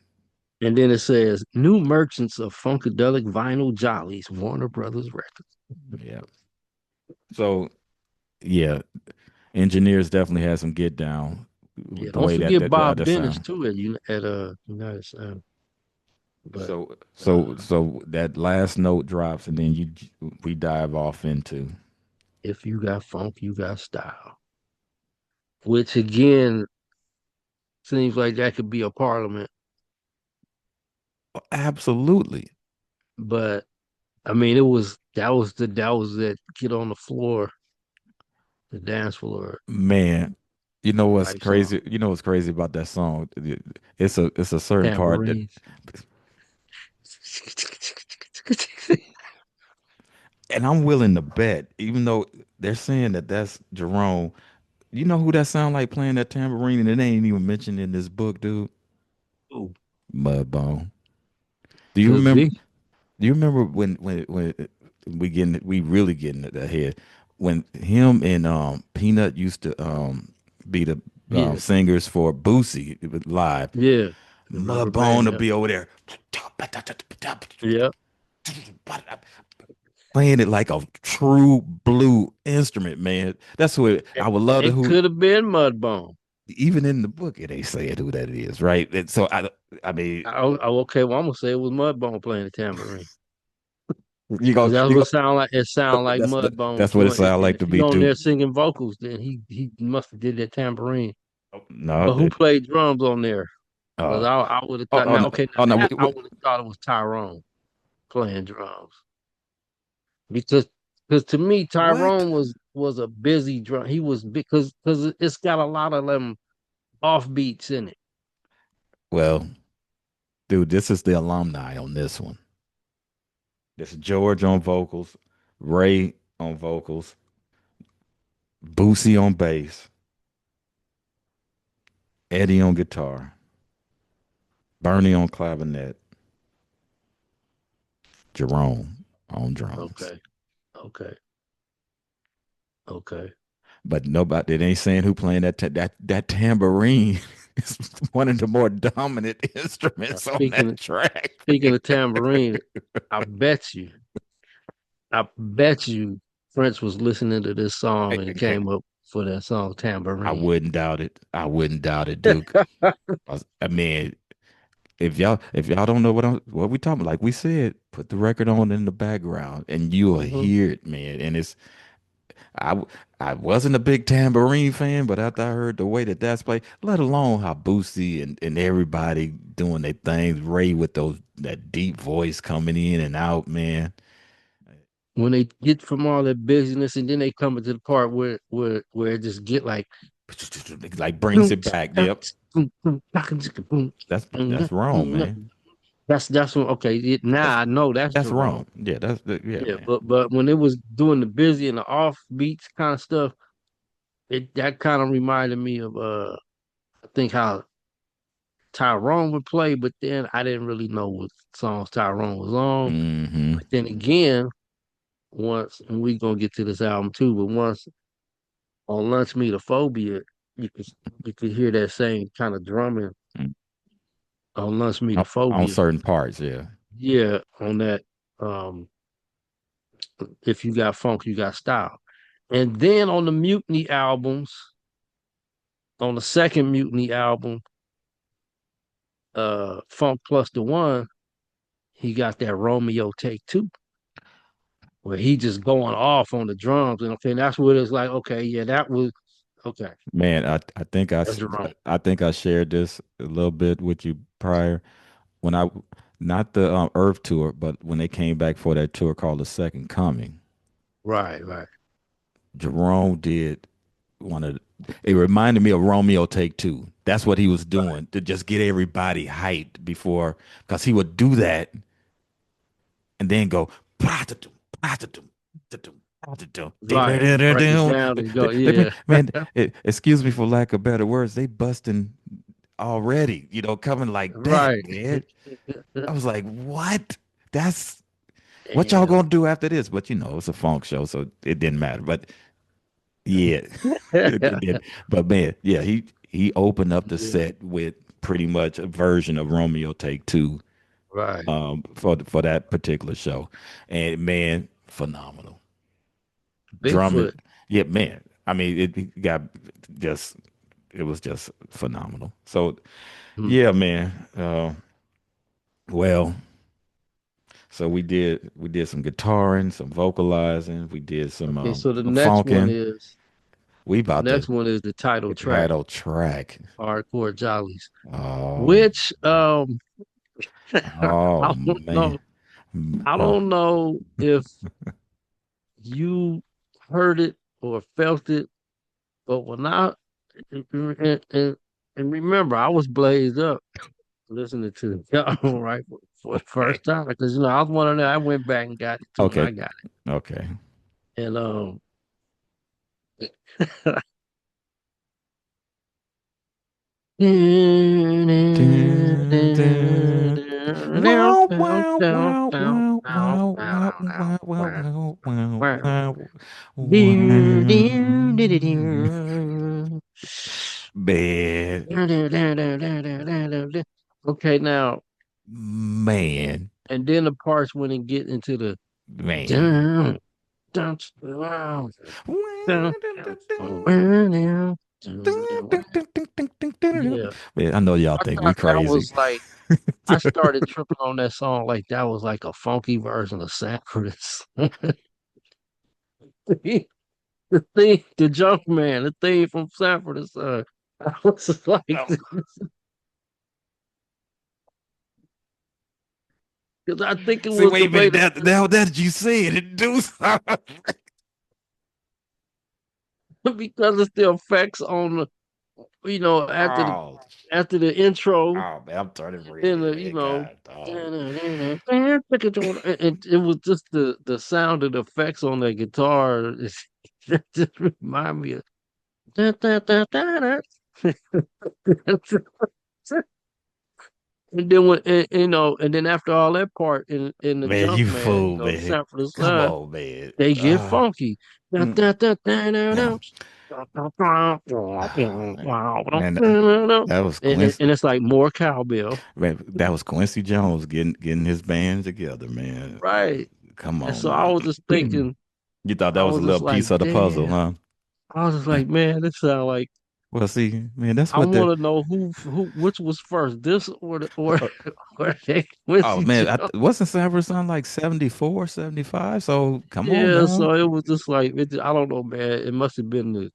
And then it says new merchants of Funkadelic vinyl jollies, Warner Brothers Records. Yeah. So yeah, engineers definitely had some get down Yeah, with the don't way that forget the Bob other Dennis sound. too at United Sound. But So that last note drops, and then we dive off into if you got funk, you got style. Which again seems like that could be a parliament, absolutely, but I mean that was that get on the floor, the dance floor man. You know what's type song. crazy? You know what's crazy about that song? It's a certain part that, Tambourines. and I'm willing to bet, even though they're saying that that's Jerome. You know who that sound like playing that tambourine, and it ain't even mentioned in this book, dude. Ooh, Mudbone. Do you could remember? be. Do you remember when we really getting it ahead when him and Peanut used to be the Yeah. singers for Boosie live. Yeah. The rubber Mudbone band, to yeah. be over there Yeah. playing it like a true blue instrument, man. That's what I would love to It who. could have been Mudbone. Even in the book, it ain't saying who that is, right? And so I mean, Okay, well, I'm gonna say it was Mudbone playing the tambourine. you go, Cause that's you what go. it sound like. It sound like Mudbone That's what it doing it. sounds And like if to he be on too. there singing vocals, then he must have did that tambourine. No, But who played drums on there? Because uh, I would have oh, thought oh, now. no, Okay, oh now no, that I would have thought it was Tyrone playing drums because to me what? Tyrone was a busy drum. He was because it's got a lot of them offbeats in it. Well, dude, this is the alumni on this one. This is George on vocals, Ray on vocals, Boosie on bass, Eddie on guitar, Bernie on clavinet, Jerome on drums. Okay, okay, okay. But nobody, it ain't saying who playing that tambourine. It's one of the more dominant Now instruments on that track. speaking of tambourine, I bet you, I bet you, Prince was listening to this song and it came up. for that song I Tambourine. wouldn't doubt it. I wouldn't doubt it, Duke. I mean, if y'all don't know what we talking about, like we said, put the record on in the background and you'll Mhm. hear it, man. And I w- I wasn't a big tambourine fan, but after I heard the way that that's played, let alone how Boosie and everybody doing their things, Ray with that deep voice coming in and out, man. When they get from all that busyness and then they come into the part where it just get like Like brings it back. Yep. That's wrong, man. that's what okay. Now That's I know that's that's Jerome. wrong. Yeah, yeah, Yeah, man. but when it was doing the busy and the off beats kind of stuff, it that kind of reminded me of I think how Tyrone would play, but then I didn't really know what songs Tyrone was on. Hmm. But then again, once and we gonna get to this album too, but once on Lunch Metaphobia, you could you could hear that same kind of drumming on Lunch On Metaphobia. certain parts, yeah. Yeah, on that um if you got funk, you got style. And then on the Mutiny albums, on the second Mutiny album, Funk Plus the One, he got that Romeo Take Two, where he just going off on the drums. And okay, that's what it's like, okay, yeah, that was okay. Man, I think That's Jerome. I think I shared this a little bit with you prior when I not the Earth tour, but when they came back for that tour called The Second Coming. Right, right, Jerome did one of it reminded me of Romeo Take Two. That's what he was right, doing to just get everybody hyped before, because he would do that and then go "Pra-ta-tum, pra-ta-tum, pra-ta-tum, pra-ta-tum, right. Break it di-da-da-da-dum." down and go, yeah. Man, excuse me for lack of better words, they busting already, coming like that, Right. man. I was like, what? That's what y'all Damn. gonna do after this? But it's a funk show, so it didn't matter. But yeah, it did. But man, yeah, he opened up the Yeah, set with pretty much a version of Romeo Take Two, right. for that particular show, and man, phenomenal drumming. Bigfoot. Yeah, man. I mean, it got just it was just phenomenal. So Hmm. yeah, man. Well, so we did some guitaring, some vocalizing, we did Okay, so the some next one funking. is We the about to next one is the title hit the track, title track. Hardcore Jollies. Oh, Which oh I don't man. know. I don't know if you heard it or felt it, but when I and remember I was blazed up listening to the album right for the Okay. first time because I was one of them. I went back and got it too, and Okay. I got Okay. it. And Dun, dun. Wow, wow, wow, wow, wow, wow, wow, wow, wow, wow, wow, wow. Man, Okay, now man, and then the parts when it get into the man. dun, dun, dun, dun, dun, yeah. Man, I know y'all I think we thought that crazy. was like I started tripping on that song like that was like a funky version of Sanford's. The theme, the junk man, the theme from Sanford and Son. I was like, Oh. because I think it See, was wait the a way minute. the Now that you say it, it do something. because it's the effects on the Oh, after the intro oh man, I'm turning and red, the man. God, dog. and it was just the sound of the effects on the guitar. It just remind me of da, da, da, da, da. And then and then after all that part in the Man, junk you man, fool, the man. Sanford and Come Son, on, man. they get funky. Da, Mm, da, da, da, da, yeah. da. Man, man, that was And Quincy. it's like more cowbell. Man, that was Quincy Jones getting his band together, man. Right. Come And on, so I man. was just thinking, You thought I that was a was just little like, piece of the puzzle, damn. huh? I was just like, man, this sound like Well, see, man, that's I what they're. want to know which was first, this or or Oh Quincy man, Jones. wasn't Sanford Son like 74, 75? So come on Yeah, now. so it was just like I don't know, man. It must have been the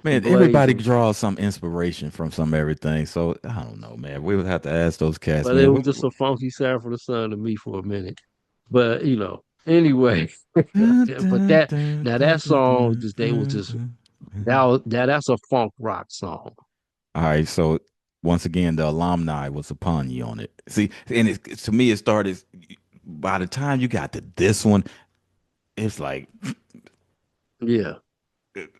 Man, Blaze, everybody draws some inspiration from some everything. So I don't know, man. We would have to ask those cats, but it man. was just a funky sound for the sun to me for a minute. But anyway, Dun, but dun, that dun, now dun, that dun, song dun, just they was dun, just dun, that dun. was, that's a funk rock song. All right, so once again, the alumni was upon you on it. See, and to me, it started by the time you got to this one, it's like, Yeah.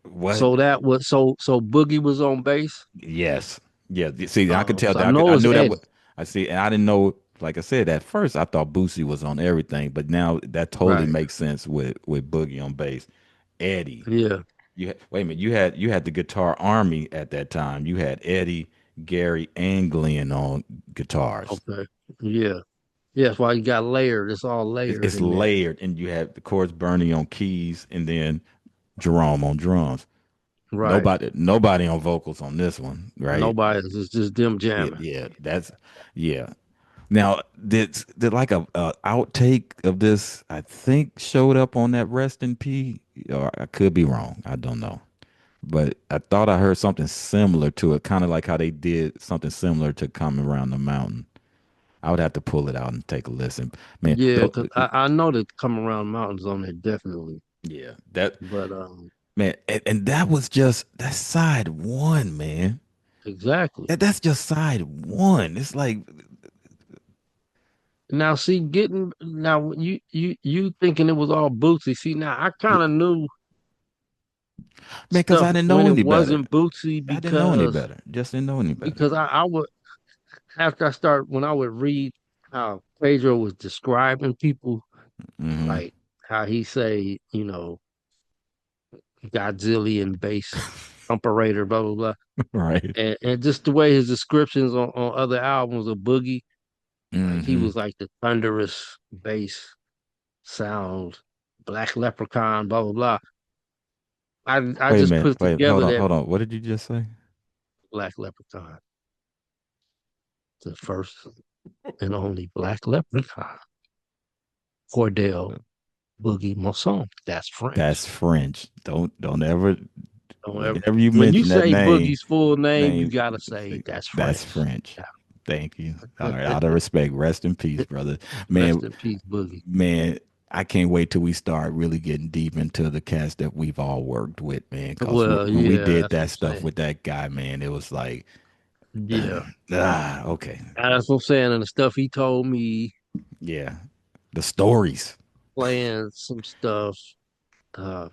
what? So that was so Boogie was on bass. Yes. Yeah. See, I could tell So I that. know I it's knew that. Eddie. I see, and I didn't know. Like I said, at first I thought Boosie was on everything, but now that totally Right. makes sense with Boogie on bass. Eddie, Yeah. wait a minute. You had the guitar army at that time. You had Eddie, Gary, and Glenn on guitars. Okay. Yeah. Yeah, that's why you got layered. It's all layered It's in that. layered, and you had, of course, Bernie on keys, and then Jerome on drums. Right. Nobody on vocals on this one, right? Nobody. It's just them Yeah, jamming. yeah, yeah. Now, did like a outtake of this? I think showed up on that Rest in P, or I could be wrong. I don't know, but I thought I heard something similar to it, kind of like how they did something similar to "Coming Around the Mountain." I would have to pull it out and take a listen. Man, Yeah, because I know that Come Around Mountains on there definitely. yeah, that But man, and that was just that's side one, man. exactly. That's just side one. It's like, Now see, getting now you thinking it was all Bootsy. See, now I kind of knew man, because I stuff didn't when know it any better. wasn't Bootsy I didn't know any because better. Just didn't know any better. I would after I start when I would read how Pedro was describing people Hmm. like how he say Godzillion bass operator blah blah blah Right. and just the way his descriptions on other albums of Boogie like he Hmm. was like the thunderous bass sound Black Leprechaun blah blah blah I Wait a just minute. put Wait, hold together on, that hold on. What did you just say? Black Leprechaun the first and only Black Leprechaun Cordell Boogie Monson that's French. That's French. Don't ever, Don't ever, whenever you when you mention that say Boogie's full name, you name, gotta say that's that's French. French. Thank you. All right, out of respect, rest in peace, brother. Man, Rest in peace, Boogie. man, I can't wait till we start really getting deep into the cast that we've all worked with, man. Because Well, when we yeah, did that's what that I'm stuff saying. with that guy, man, it was like, Yeah, okay, that's what I'm saying. And the stuff he told me, yeah, the stories, playing some stuff, uh,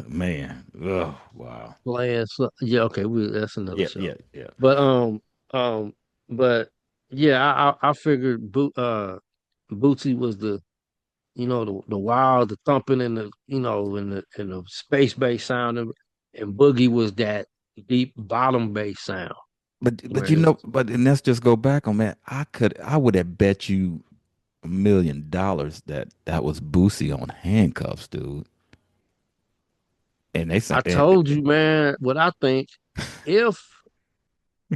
man. Oh, wow. yeah, okay, that's another Yeah, show. yeah, yeah. But um, but yeah, I figured Bootsy was the wild, the thumping, and the space bass sound, and Boogie was that deep bottom bass sound. But Where it was, and let's just go back on that. I would have bet you $1 million that that was Boosie on handcuffs, dude. And they I said, told you, man, what I think. If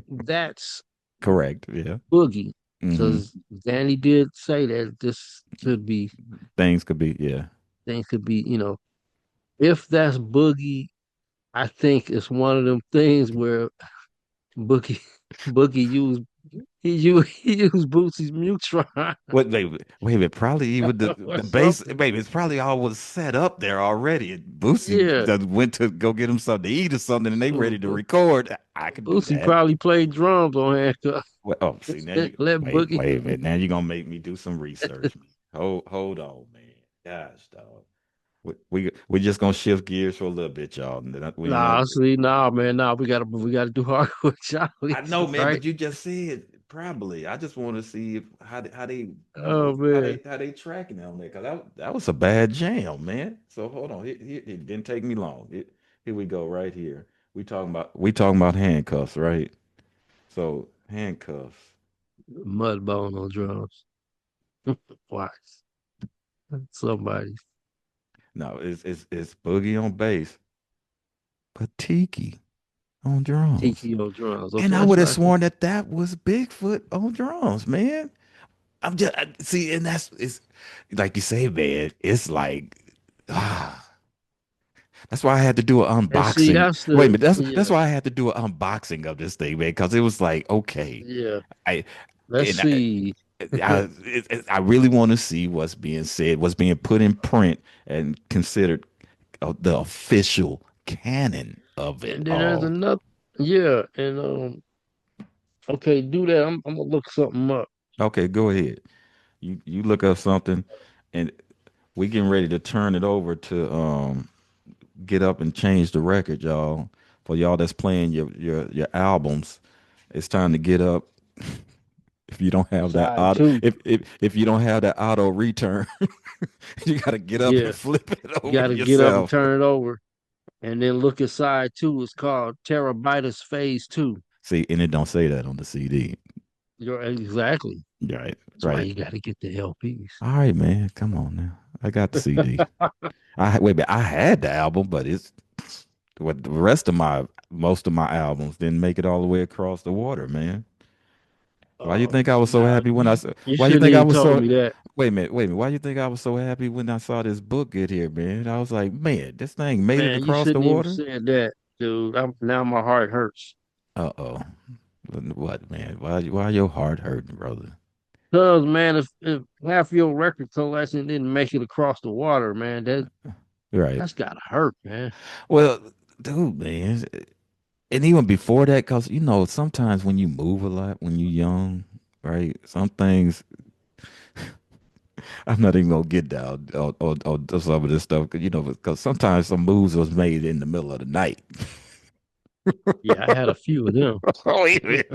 that's correct, yeah. Boogie, Hmm. because Danny did say that this could be Things could be, yeah. things could be, if that's Boogie, I think it's one of them things where Boogie Boogie used he used Boosie's Mutron. Wait a minute, probably even Or the bass, something. baby, it's probably all was set up there already. And Boosie Yeah. done went to go get him something to eat or something, and they ready to record. I could do Boosie that. probably played drums on Handcuff. Well, oh, see now Let Boogie. wait a minute. Now you're gonna make me do some research. Hold on, man. Gosh, dog. We just gonna shift gears for a little bit, y'all. And then we ain't gonna. Nah, see, nah, man, nah. We gotta do hardcore I Jollies, know, man, right? but you just said probably. I just want to see if how they Oh man, how they tracking on that, because that was a bad jam, man. So hold on, it didn't take me long. Here we go, right here. We talking about handcuffs, right? So handcuffs. Mudbone on drums. Watch somebody. No, it's Boogie on bass, but Tiki on drums. TTO drums. And Okay, I that's would have right. sworn that that was Bigfoot on drums, man. See, and that's it's like you say, man. It's like that's why I had to do an And see, unboxing. that's Wait a the minute, that's yeah, why I had to do an unboxing of this thing, man, because it was like, okay, yeah. I Let's and see. I really want to see what's being said, what's being put in print and considered the official canon of it And then there's all. another. Yeah, and okay, do that. I'm gonna look something up. Okay, go ahead. You look up something, and we getting ready to turn it over to get up and change the record, y'all. For y'all that's playing your albums, it's time to get up. If you don't have that Side auto, two. if you don't have that auto return, you got to get up and Yeah, flip it you over got to get up and yourself. turn it over, and then look at side two. It's called Terabytes Phase Two. See, and it don't say that on the CD. You're exactly. Right, That's why right. you got to get the LPs. All right, man. Come on now. I got the CD. Wait, but I had the album, but it's what the rest of my most of my albums didn't make it all the way across the water, man. Why you think I was so Nah, happy when I saw? you Why you shouldn't think I even was told so? me that. Wait a minute. Why you think I was so happy when I saw this book get here, man? I was like, man, this thing made it Man, you across the shouldn't even water. said that, dude. Now my heart hurts. Uh-oh. What, man? Why your heart hurting, brother? Cause man, if half your record collection didn't make it across the water, man, Right. that's gotta hurt, man. Well, dude, man, and even before that, cause sometimes when you move a lot when you're young, right? Some things I'm not even gonna get down on some of this stuff, cause because sometimes some moves was made in the middle of the night. Yeah, I had a few of them. Wait a minute.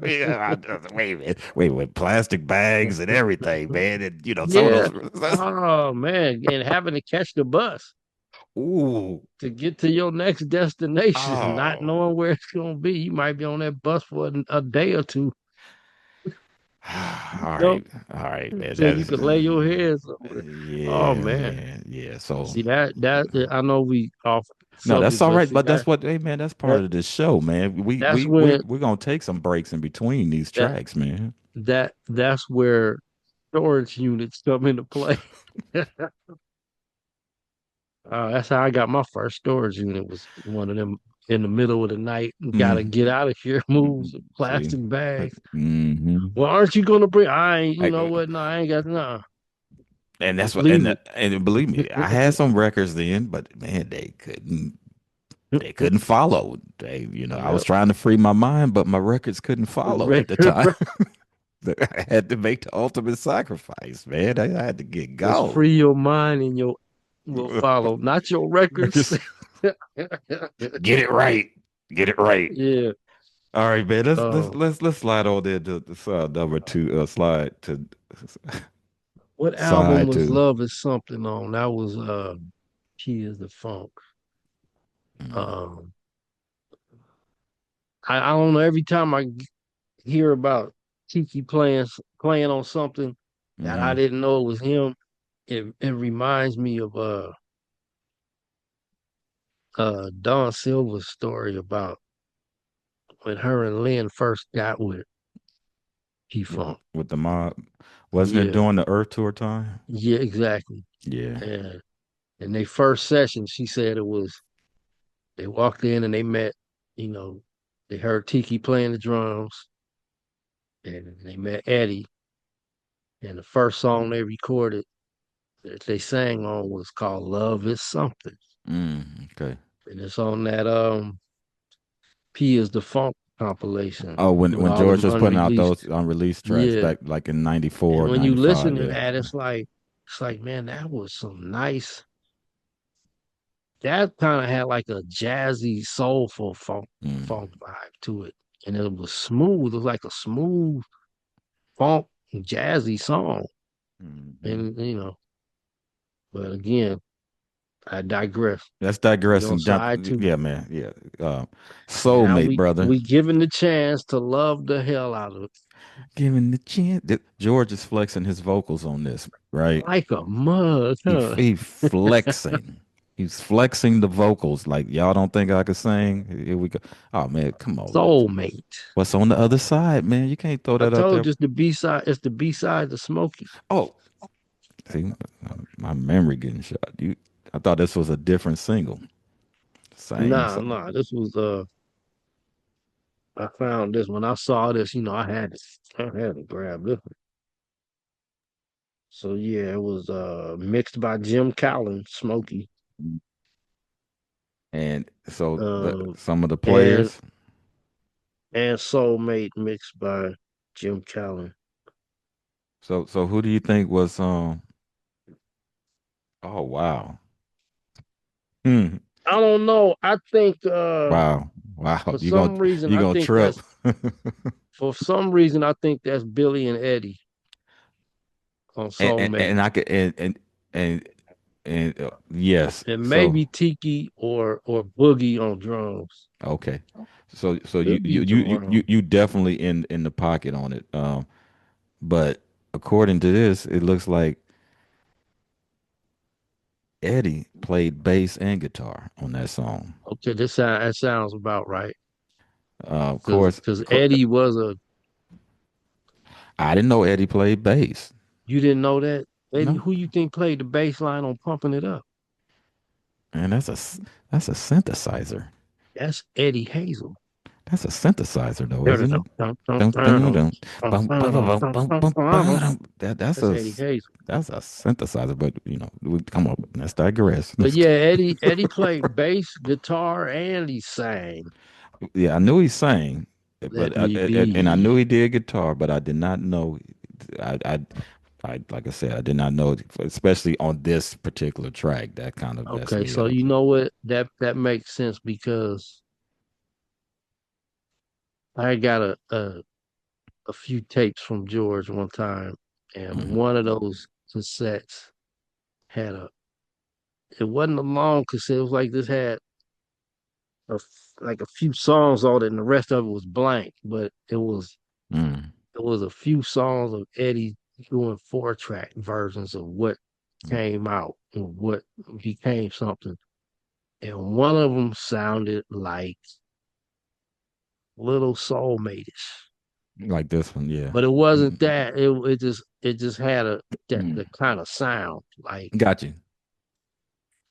Yeah, wait a minute. Wait a minute. Plastic bags and everything, man. And some of Yeah. those. Oh man, and having to catch the bus Ooh. to get to your next destination, not Oh. knowing where it's gonna be. You might be on that bus for a day or two. All Nope. right. All right, man. So you could lay your head somewhere. Oh Yeah, man. man. Yeah. So See that I know we off no, that's subject, all but right. see But that's what, hey man, that's part that of the show, man. We that's we we when we're gonna take some breaks in between these that tracks, man. that's where storage units come into play. That's how I got my first storage unit. Was one of them in the middle of the night. Got to Mm. get out of here. Move some See. plastic bags. Mm-hmm. Well, aren't you gonna bring? I ain't. You I, know what? No, I ain't got. Nah, and that's just what leave it. and believe me, I had some records then, but man, they couldn't follow. I was Yep. trying to free my mind, but my records couldn't follow at the time. I had to make the ultimate sacrifice, man. I had to get Just gone. free your mind and your will follow, not your records. Just get it right. Get it right. Yeah. All right, man. Let's let's Um. let's let's slide on there to the number two. Slide to What album side was two. Love Is Something on? That was Key is the Funk. Mm-hmm. Um. I don't know. Every time I hear about Tiki playing on something that I Mm-hmm. didn't know it was him, it reminds me of Don Silva's story about when her and Lynn first got with P Funk. With the mob, wasn't it Yeah, during the Earth Tour time? yeah, exactly. Yeah. And in their first session, she said it was they walked in and they met, you know, they heard Tiki playing the drums and they met Eddie. And the first song they recorded that they sang on was called Love Is Something. Okay. And it's on that P is the Funk compilation Oh, when with when all George them was putting out those unreleased. unreleased tracks Yeah. back like in And 94, when you 95, listen to yeah. that, it's like, man, that was some nice that kind of had like a jazzy, soulful Mm, funk vibe to it. And it was smooth. It was like a smooth funk jazzy song. mhm. And but again, I digress. Let's We digress on and jump. side two. Yeah, man. Yeah. Now Soulmate, we brother. we given the chance to love the hell out of it. Giving the chance. George is flexing his vocals on this, right? Like a mug, huh? He flexing. He's flexing the vocals. Like y'all don't think I could sing? Here we go. Oh man, come on. Soulmate. What's on the other side, man? You can't throw I that up there. told you it's the B side. It's the B side to Smokey. Oh, see, my memory getting shot. I thought this was a different single. Same Nah, song. nah. This was I found this when I saw this. I had to grab this. So yeah, it was mixed by Jim Calhoun, Smokey, And so um, some of the and players. and Soulmate mixed by Jim Calhoun. So who do you think was Oh wow. Hmm. I don't know. I think Wow. Wow. for some reason You I gonna think trip. that's Billy and Eddie on And Soulmate. I could and yes. And So maybe Tiki or Boogie on drums. okay. So Could be Jerome. you definitely in the pocket on it. But according to this, it looks like Eddie played bass and guitar on that song. Okay, that sounds about right. Of Cause course, cause Eddie was a I didn't know Eddie played bass. you didn't know that? Eddie, No, who you think played the bass line on Pumping It Up? and that's a synthesizer. That's Eddie Hazel. That's a synthesizer, though, That's isn't it? Dun, dun, dun. Bum, ba, ba, bum, bum, bum, ba, dum. Eddie Hazel. That's a synthesizer, but come on, let's digress. But yeah, Eddie played bass, guitar, and he sang. Yeah, I knew he sang, Let but me and I knew be. he did guitar, but I did not know. I, I, like I said, I did not know, especially on this particular track. That kind of messed Okay, me so up. you know what? That makes sense because I got a few tapes from George one time, and Mhm. one of those cassettes had it wasn't a long cassette. It was like this had like a few songs on it, and the rest of it was blank. But Mm. it was a few songs of Eddie doing 4-track versions of what came out and what became something. And one of them sounded like Little Soulmate-ish. Like this one, yeah. But it wasn't Mm, that. It just had the mm. kind of sound like Got you.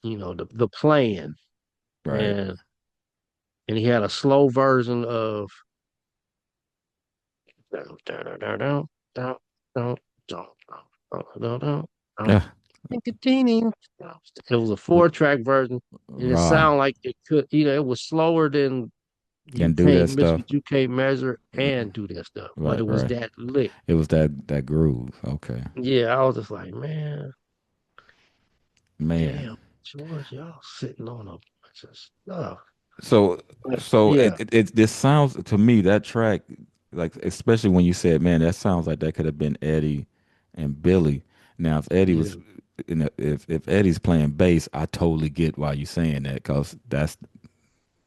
the playing Right. and he had a slow version of Yeah. it was a 4-track version and it Wow. sounded like it could it was slower than you Can do that can't miss stuff. what you can't measure and Mm. do that stuff but Right, it was right. that lick. It was that groove. Okay. Yeah, I was just like, man, Man. damn, George, y'all sitting on a bunch of stuff. So But so yeah, this sounds to me that track, like especially when you said, man, that sounds like that could have been Eddie and Billy. Now if Eddie yeah, was if Eddie's playing bass, I totally get why you saying that, because that's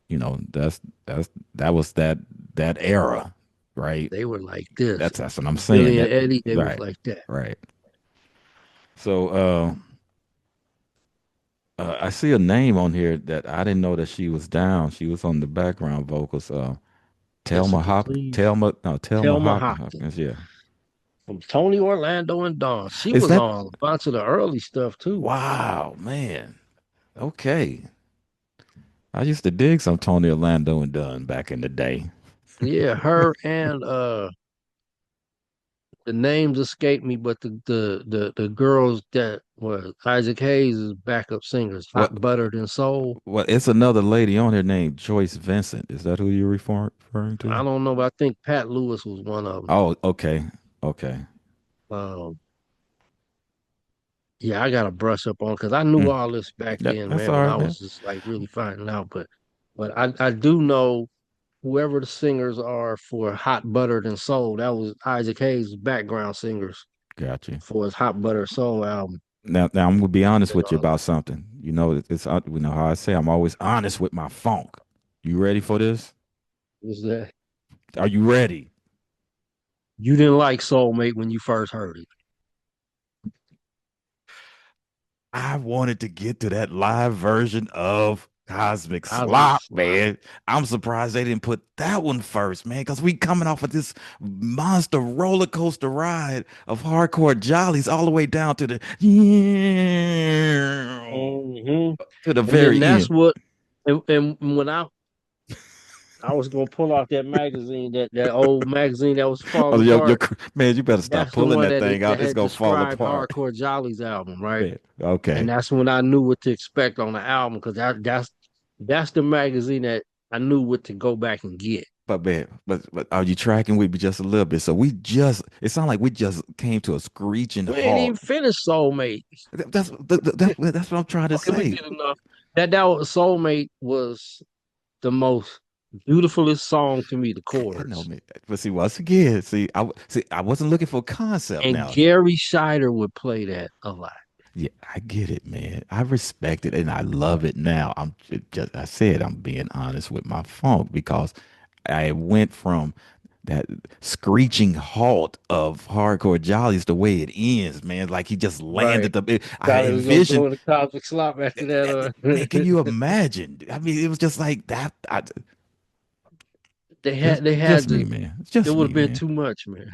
that was that era, right? they were like this. That's what I'm saying. Billy and That Eddie, they was right, like that. right. So I see a name on here that I didn't know that she was down. She was on the background vocals. Jessica, please. Telma Thelma Hockton Hawkins. Yeah. from Tony Orlando and Dawn. She Is was that on a bunch of the early stuff too. wow, man? Okay. I used to dig some Tony Orlando and Dunn back in the day. Yeah, her and the names escape me, but the girls that were Isaac Hayes' backup singers, What? Hot Buttered and Soul. Well, it's another lady on here named Joyce Vincent. Is that who you're referring to? I don't know, but I think Pat Lewis was one of them. Oh, okay, okay. Um, yeah, I gotta brush up on because I knew Mm. all this back That, then, that's man, all when I right, man. was just like really finding out. But I do know whoever the singers are for Hot Buttered and Soul. That was Isaac Hayes' background singers Got you. for his Hot Butter Soul album. Now I'm gonna be honest And with you about something. You know how I say I'm always honest with my funk. You ready for this? was that Are you ready? You didn't like Soulmate when you first heard it. I wanted to get to that live version of Cosmic Cosmic Slop, Slop. man. I'm surprised they didn't put that one first, man, because we coming off of this monster roller coaster ride of hardcore jollies all the way down to the Hmm. to the And then very that's end. what, and when I was gonna pull out that magazine, that old magazine that was Oh, falling apart. man, you better stop That's the pulling one that thing that out. It's had gonna fall described apart. Hardcore Jollies album, right? Man, And okay. that's when I knew what to expect on the album because that's the magazine that I knew what to go back and get. But man, but are you tracking with me just a little bit? So we just it sounded like we just came to a screeching We ain't halt. even finished Soulmate. That's what I'm trying to Okay, we say. did enough. That was Soulmate was the most beautifulest song to me, the I know, chorus. man. But see, once again, see, I wasn't looking for concept And now. Gary Scheider would play that a lot. Yeah, I get it, man. I respect it and I love it now. I said I'm being honest with my funk because I went from that screeching halt of hardcore jollies the way it ends, man. Like he just Right. landed the. I Thought it was gonna envisioned go in the cosmic slop after man. Can that. you imagine? I mean, it was just like that. They Just had me, to. man. It's It just would me, have been man. too much, man.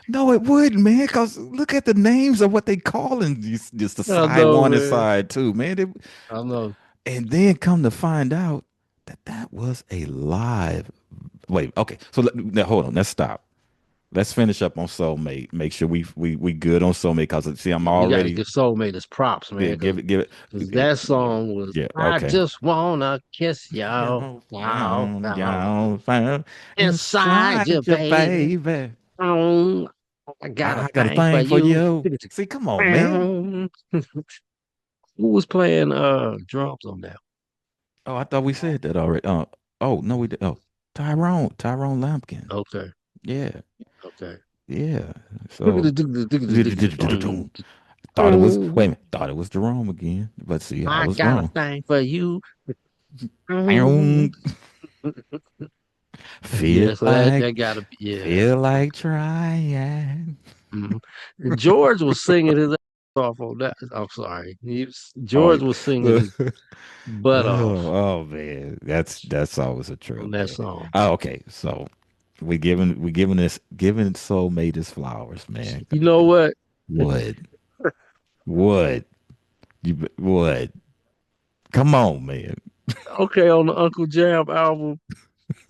No, it wouldn't, man. Cause look at the names of what they calling these, just the I side know, one and man. side two, man. I know. And then come to find out that that was a live. Wait, okay. So now, hold on. Let's stop. Let's finish up on Soulmate. Make sure we good on Soulmate. Cause see, I'm Yeah, we got to already give Soulmate his props, man, yeah, because give it. that song was Yeah, "I okay. just wanna kiss y'all, Yo, y'all, found, y'all y'all found inside you, inside your baby. baby. Oh, I got a I got a thing for thing for you." you. See, come on, man. Who was playing drums on that? Oh, I thought we said that already. Oh no, we did. Oh, Tyrone Lampkin. Okay, Yeah, okay. yeah. So thought it was. Oh, Wait a minute. Thought it was Jerome again, but see, I I was got a wrong. thing for you. Feel Yeah, so like, that gotta be yeah. feel like trying. Mhm. George was singing his ass off on that. I'm sorry. Oh, George was singing oh, his butt off oh man, that's always a on trip, that man. song. Oh, okay, so we giving this giving Soulmate his flowers, man. You know what? Would would would come on, man. Okay, on the Uncle Jam album,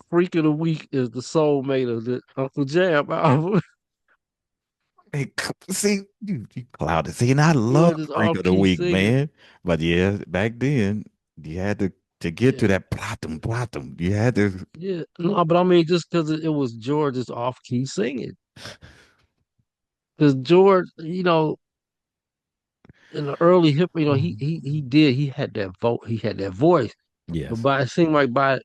Freak of the Week is the soulmate of the Uncle Jam album. Hey, see you clouded. See, and I love George is Freak off of the key Week, singing. man. But yeah, back then you had to get to Yeah, that platinum, platinum. You had to. yeah. No, but I mean, just because it was George's off key singing. Because George, in the early hip, he had that he had that voice. But Yes, it seemed like by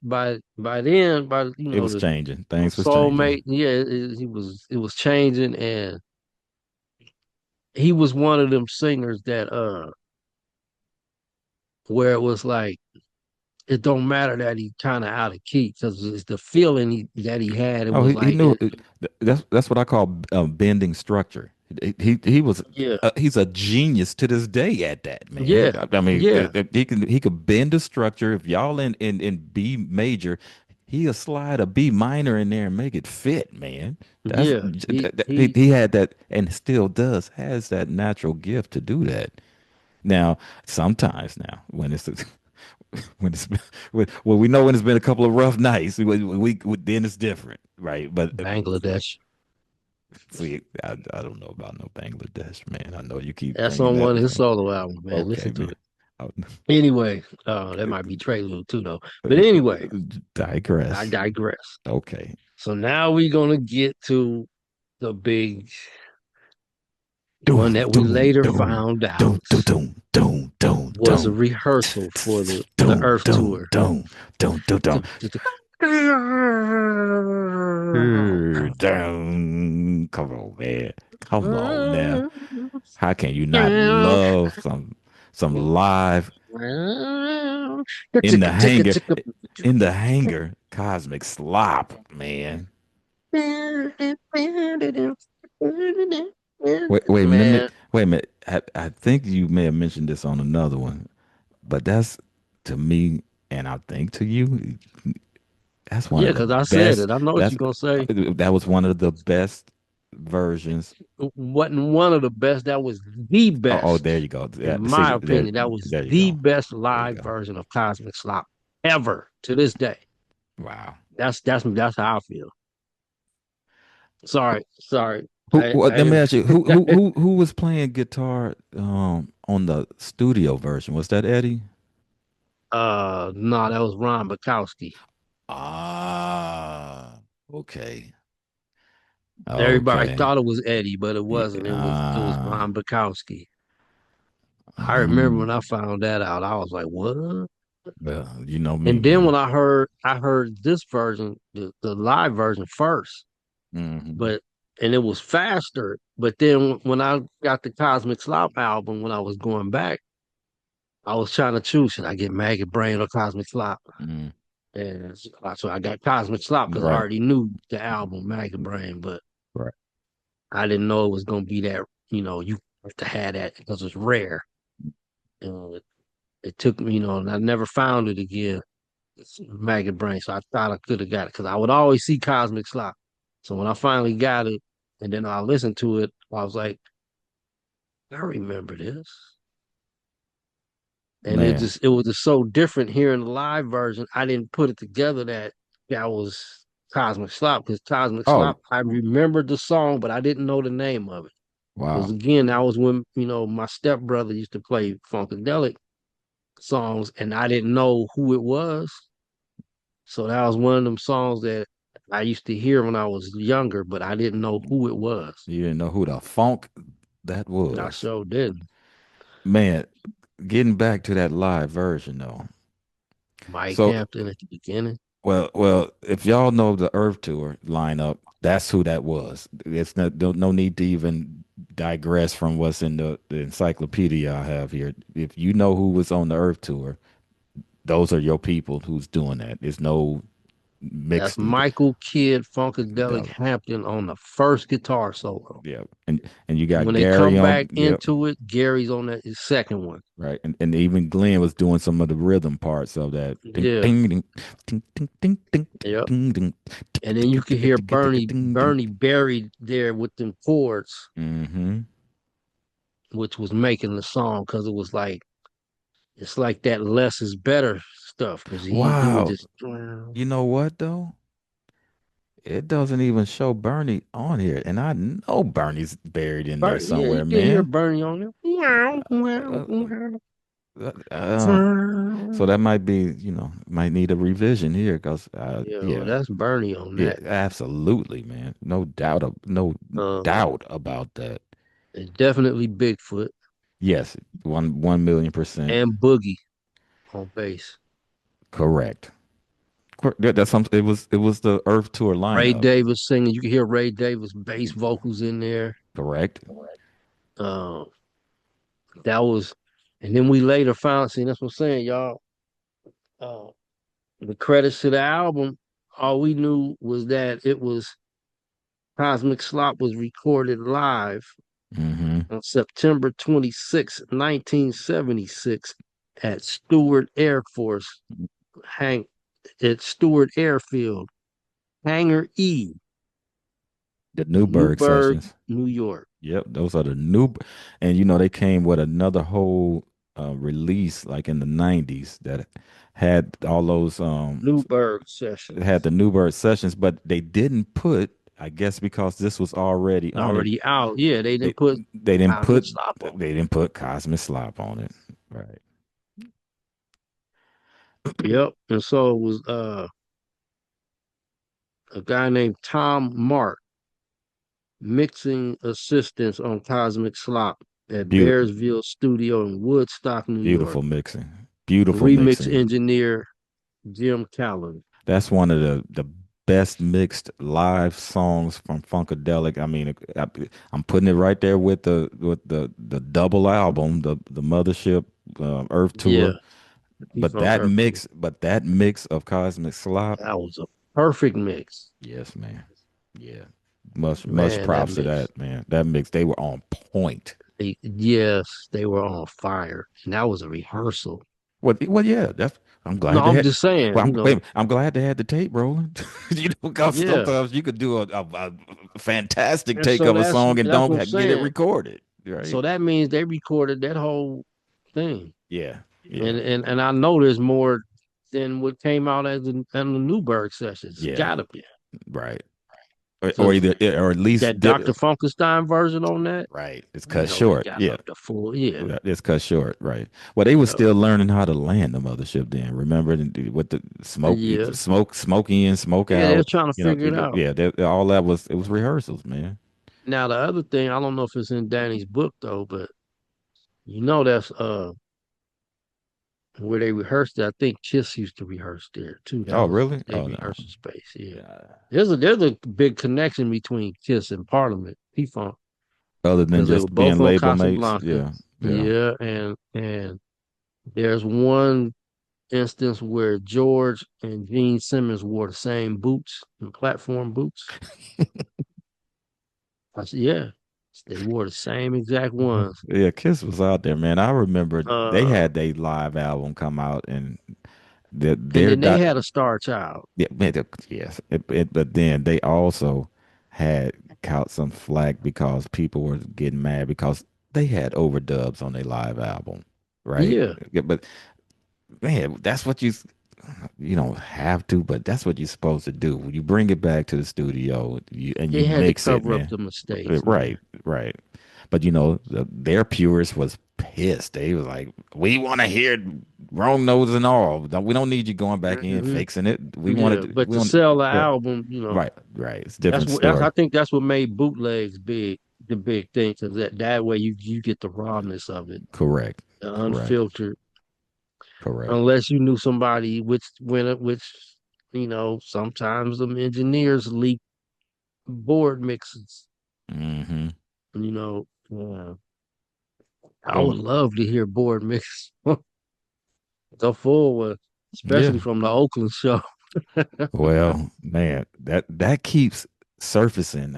then, it was the changing. Things was changing. soulmate, yeah, it was changing, and he was one of them singers that where it was like it don't matter that he kind of out of key because it's the feeling that he had. It Oh, was he like knew that's what I call bending structure. He was yeah, he's a genius to this day at that, man. yeah, I mean, yeah, he could bend the structure. If y'all in B major, he'll slide a B minor in there and make it fit, man. That's yeah. He he had that and still does has that natural gift to do that. Now, sometimes now when it's when it's well, we know when it's been a couple of rough nights, then it's different, right? But Bangladesh. see, I don't know about no Bangladesh, man. I know you keep That's thinking on that. one of his solo albums, man. Okay, Listen to man. it. I'll Anyway, that might be Prelude too, though. But anyway, I digress. digress. Okay. So now we're gonna get to the big one Doom, that we doom, later doom, found doom, out doom, doom, doom, doom, was a doom, rehearsal for the doom, Earth doom, tour. doom, doom, doom, doom. Down. Come on, man. Come on now. How can you not love some live in the hangar cosmic slop, man? Wait a Man, minute. Wait a minute. I think you may have mentioned this on another one, but that's to me, and I think to you, that's one yeah, of the because I said best. it. I know what That's you're gonna say. that was one of the best versions. Wasn't one of the best. That was the Oh, best, there you go. in Yeah, my see, opinion. That was there you the go. best There you live go. version of Cosmic Slop ever to this day. Wow. That's how I feel. Sorry, sorry. Who? What, I let me didn't. ask you. Who was playing guitar on the studio version? Was that Eddie? No, that was Ron Bukowski. Ah, okay. Everybody Okay. thought it was Eddie, but it wasn't. It was Uh, Ron Bukowski. I remember um, when I found that out. I was like, "What?" well, you know me, And then when man. I heard this version, the live version first, Hmm. but and it was faster. But then when I got the Cosmic Slop album, when I was going back, I was trying to choose: should I get Maggot Brain or Cosmic Slop? Mm, And so I got Cosmic Slop because I right, already knew the album Maggot Brain, but right. I didn't know it was gonna be that. You have to have that because it's rare. It took me, and I never found it again. It's Maggot Brain, so I thought I could have got it because I would always see Cosmic Slop. So when I finally got it, and then I listened to it, I was like, I remember this, and Man. it was just so different hearing the live version. I didn't put it together that was Cosmic Slop because Cosmic Oh, Slop, I remembered the song, but I didn't know the name of it. Because wow. again, that was when my stepbrother used to play Funkadelic songs, and I didn't know who it was. So that was one of them songs that I used to hear when I was younger, but I didn't know who it was. You didn't know who the funk that I was. sure didn't. Man, getting back to that live version though. Mike So, Hampton at the beginning. well, if y'all know the Earth Tour lineup, that's who that was. It's no need to even digress from what's in the encyclopedia I have here. If you know who was on the Earth Tour, those are your people who's doing that. There's no That's mixing. Michael Kidd Funkadelic Hampton on the first guitar solo. Yeah, and you got When they Gary come on. back Yep, into it, Gary's on that his second one. right, and even Glenn was doing some of the rhythm parts of that. Ding Yeah. ding ding ding ding ding ding Yep. ding ding. And then you could hear Bernie buried there with them chords, Mm-hmm. which was making the song because it was like it's like that less is better stuff because he would Wow. just You know what though? It doesn't even show Bernie on here, and I know Bernie's buried in there Yeah, you somewhere, can hear man. Bernie on there. Uh, so that might be, might need a revision here, because, Yeah, well, yeah, that's Bernie on yeah, that. absolutely, man. No doubt, no Uh, doubt about that. it's definitely Bigfoot Yes, 1,000,000% and Boogie on bass. correct. That's something. It was the Earth Tour Ray lineup, Davis singing. You can hear Ray Davis bass vocals in there. correct? Uh, that was, and then we later found. See, that's what I'm saying, y'all. Uh, the credits to the album. All we knew was that it was Cosmic Slop was recorded live Mm-hmm. on September 26, 1976 at Stewart Air Force hang at Stewart Airfield, Hangar E, The Newberg Newburgh, sessions. New York. Yep, those are the new, and they came with another whole release like in the '90s that had all those Newburgh had sessions. the Newberg sessions, but they didn't put, I guess because this was already on it, Already out. Yeah, they they didn't put they didn't Cosmic put Slop on. they didn't put Cosmic Slop on it. Right. Yep. And so it was a guy named Tom Mark, mixing assistants on Cosmic Slop at Beautiful, Bearsville Studio in Woodstock, New York. beautiful mixing. Beautiful Remix mixing. engineer Jim Calhoun. That's one of the best mixed live songs from Funkadelic. I mean, I'm putting it right there with the double album, the Mothership Earth Yeah, Tour. he's But from that Earth mix, but that mix of Cosmic Slop, That was a perfect mix. yes, man, Yeah. Much Man, that props to mix. that, man. That mix, they were on point. Yes, they were on fire. And that was a rehearsal. Well, yeah, that's. I'm No, glad they I'm had. just saying, Well, I'm glad they had the tape rolling. Because yeah. sometimes you could do a fantastic And take so of a song and that's don't what I'm get it saying. recorded, right? So that means they recorded that whole thing. Yeah, And yeah, and I know there's more than what came out as in the Newberg sessions. yeah, Gotta be. right. Or Because either, or at least that did Dr. Funkenstein version on that, right. It's you cut know they short. got Yeah, up the full, yeah. it's cut short. Right. Well, they were Yeah. still learning how to land the mothership. Then remember with the Yeah. smoky in, smoke Yeah, they're out. trying to figure it out. Yeah, all that was, it was rehearsals, man. Now the other thing, I don't know if it's in Danny's book though, but you know that's where they rehearsed it. I think Kiss used to rehearse there too. That Oh, was really? their Oh no. rehearsal space. Yeah. Yeah. There's a big connection between Kiss and Parliament, P-Funk, Other than because they were just both being on label mates. Casablanca. Yeah, yeah. Yeah, and there's one instance where George and Gene Simmons wore the same boots and platform boots. I said, yeah, they wore the same exact Mhm. ones. Yeah, Kiss was out there, man. I remember they Uh, had their live album come out, and and their then they dot. had a Star Child. Yeah, man, yes. But then they also had caught some flack because people were getting mad because they had overdubs on their live album, right? Yeah, Yeah, but man, that's what you don't have to, but that's what you're supposed to do. You bring it back to the studio, and they you had to mix it, cover up man. the mistakes, man. Right, right. But their purist was pissed. They was like, "We want to hear wrong notes and all. We don't need you going back in Hmm. fixing it. We Yeah, wanted, but we to want, sell the yeah, album, right, right. It's a that's different what that's. I story. think that's what made bootlegs big, the big thing, because that way you get the rawness of it, Correct, the correct, unfiltered. correct. Unless you knew somebody, which sometimes them engineers leak board mixes. Hmm. Yeah. I Well, would love to hear board mix go forward, yeah. especially from the Oakland show. Well, man, that keeps surfacing.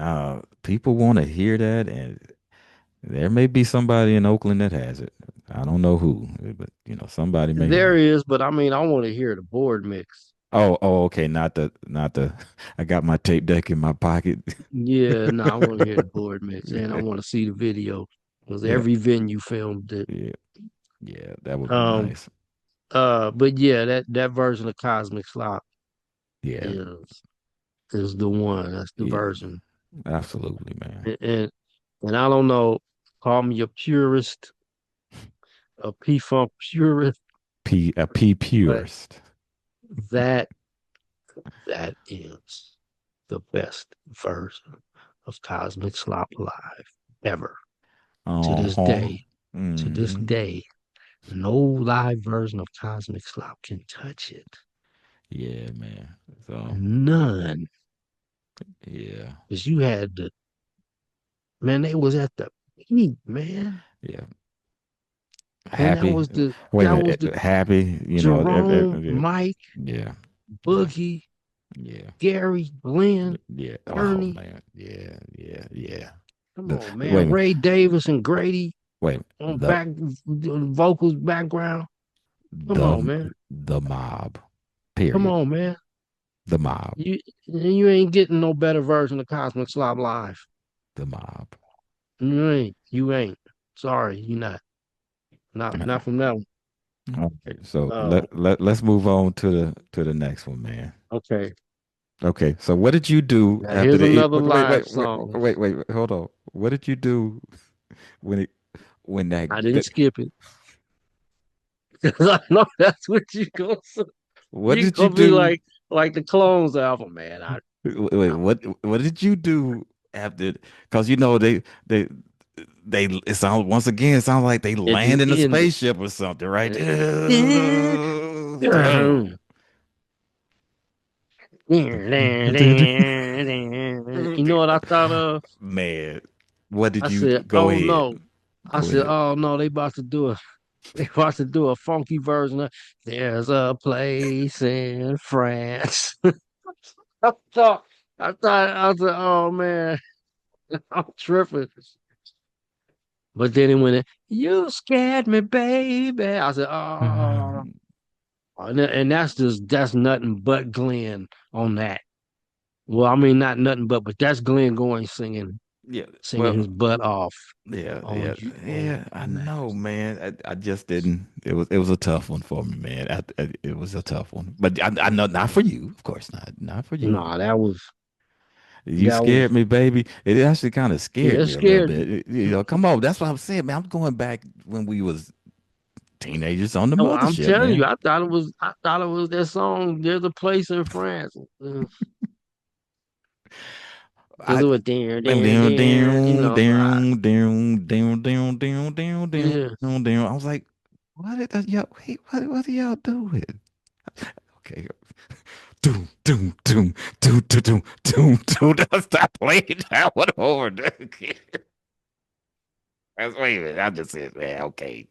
People want to hear that, and there may be somebody in Oakland that has it. I don't know who, but somebody may have There it. is, but I mean, I want to hear the board mix. Oh, okay. Not the. I got my tape deck in my pocket. Yeah, no, I want to hear the board mix, and I want to see the video because Yeah, every venue filmed it. yeah, yeah. That would be Um, nice. but yeah, that version of Cosmic Slop Yeah, is is the one. That's the yeah. version, Absolutely, man. and I don't know. Call me a purist, a P Funk purist, P but purist. that that is the best version of Cosmic Slop Live ever. To this Uh-huh. day, to this Hmm. day, no live version of Cosmic Slop can touch it. Yeah, man. So None. yeah, Because you had the man, they was at the peak, man. yeah. And that Happy. was the Wait a that was minute. the Happy. Jerome, Yeah, Mike, yeah, yeah, Boogie, yeah, Gary, Glenn, yeah. Oh Bernie. man. Yeah, yeah, yeah. Come The on, wait a man. minute. Ray Davis and Grady Wait. on The back vocals background. Come the on, man. the mob. Come Period. on, man. The mob. You ain't getting no better version of Cosmic Slop Live. The mob. You ain't. You ain't. Sorry, you not. Not from that one. Okay, so Oh, let's move on to the next one, man. okay. Okay, so what did you do Now after here's the another live song. hold on. What did you do when it when I didn't that skip it because I know that's what you gonna say. what You did you gonna be do? like the Clones album, man. Wait, I what did you do after? Because they it sounds once again it sounds like they it land just in a ended. spaceship or something, right? You know what I thought of? Man, what did I you said, go "Oh ahead? no." I Go said, ahead. "Oh no, they about to do a they about to do a funky version of There's a Place in France." I thought I was like, oh man, I'm tripping. But then it went, you scared me, baby. I said, oh, and that's nothing but Glenn on that. Well, I mean, not nothing but that's Glenn going Yeah. singing Well, his butt off yeah, on yeah, you yeah. I on that. know, man. I just didn't. It was a tough one for me, man. It was a tough one, but I know not for you, of course not. Not for you. Nah, You that was scared me, baby. It actually kind of yeah, scared it me a little scared. bit. Come on. That's what I'm saying, man. I'm going back when we was teenagers on the Oh, I'm mothership, telling you, man. I thought it was that song. There's a place in France because I it was there, down there, down there. You down know, down down down down down down yeah. down down. I was like, y'all wait, what are y'all doing? Okay. Doom, doom, doom, doom, doom, doom, doom, doom. Stop playing that one over. Wait a minute. I just said, man, okay.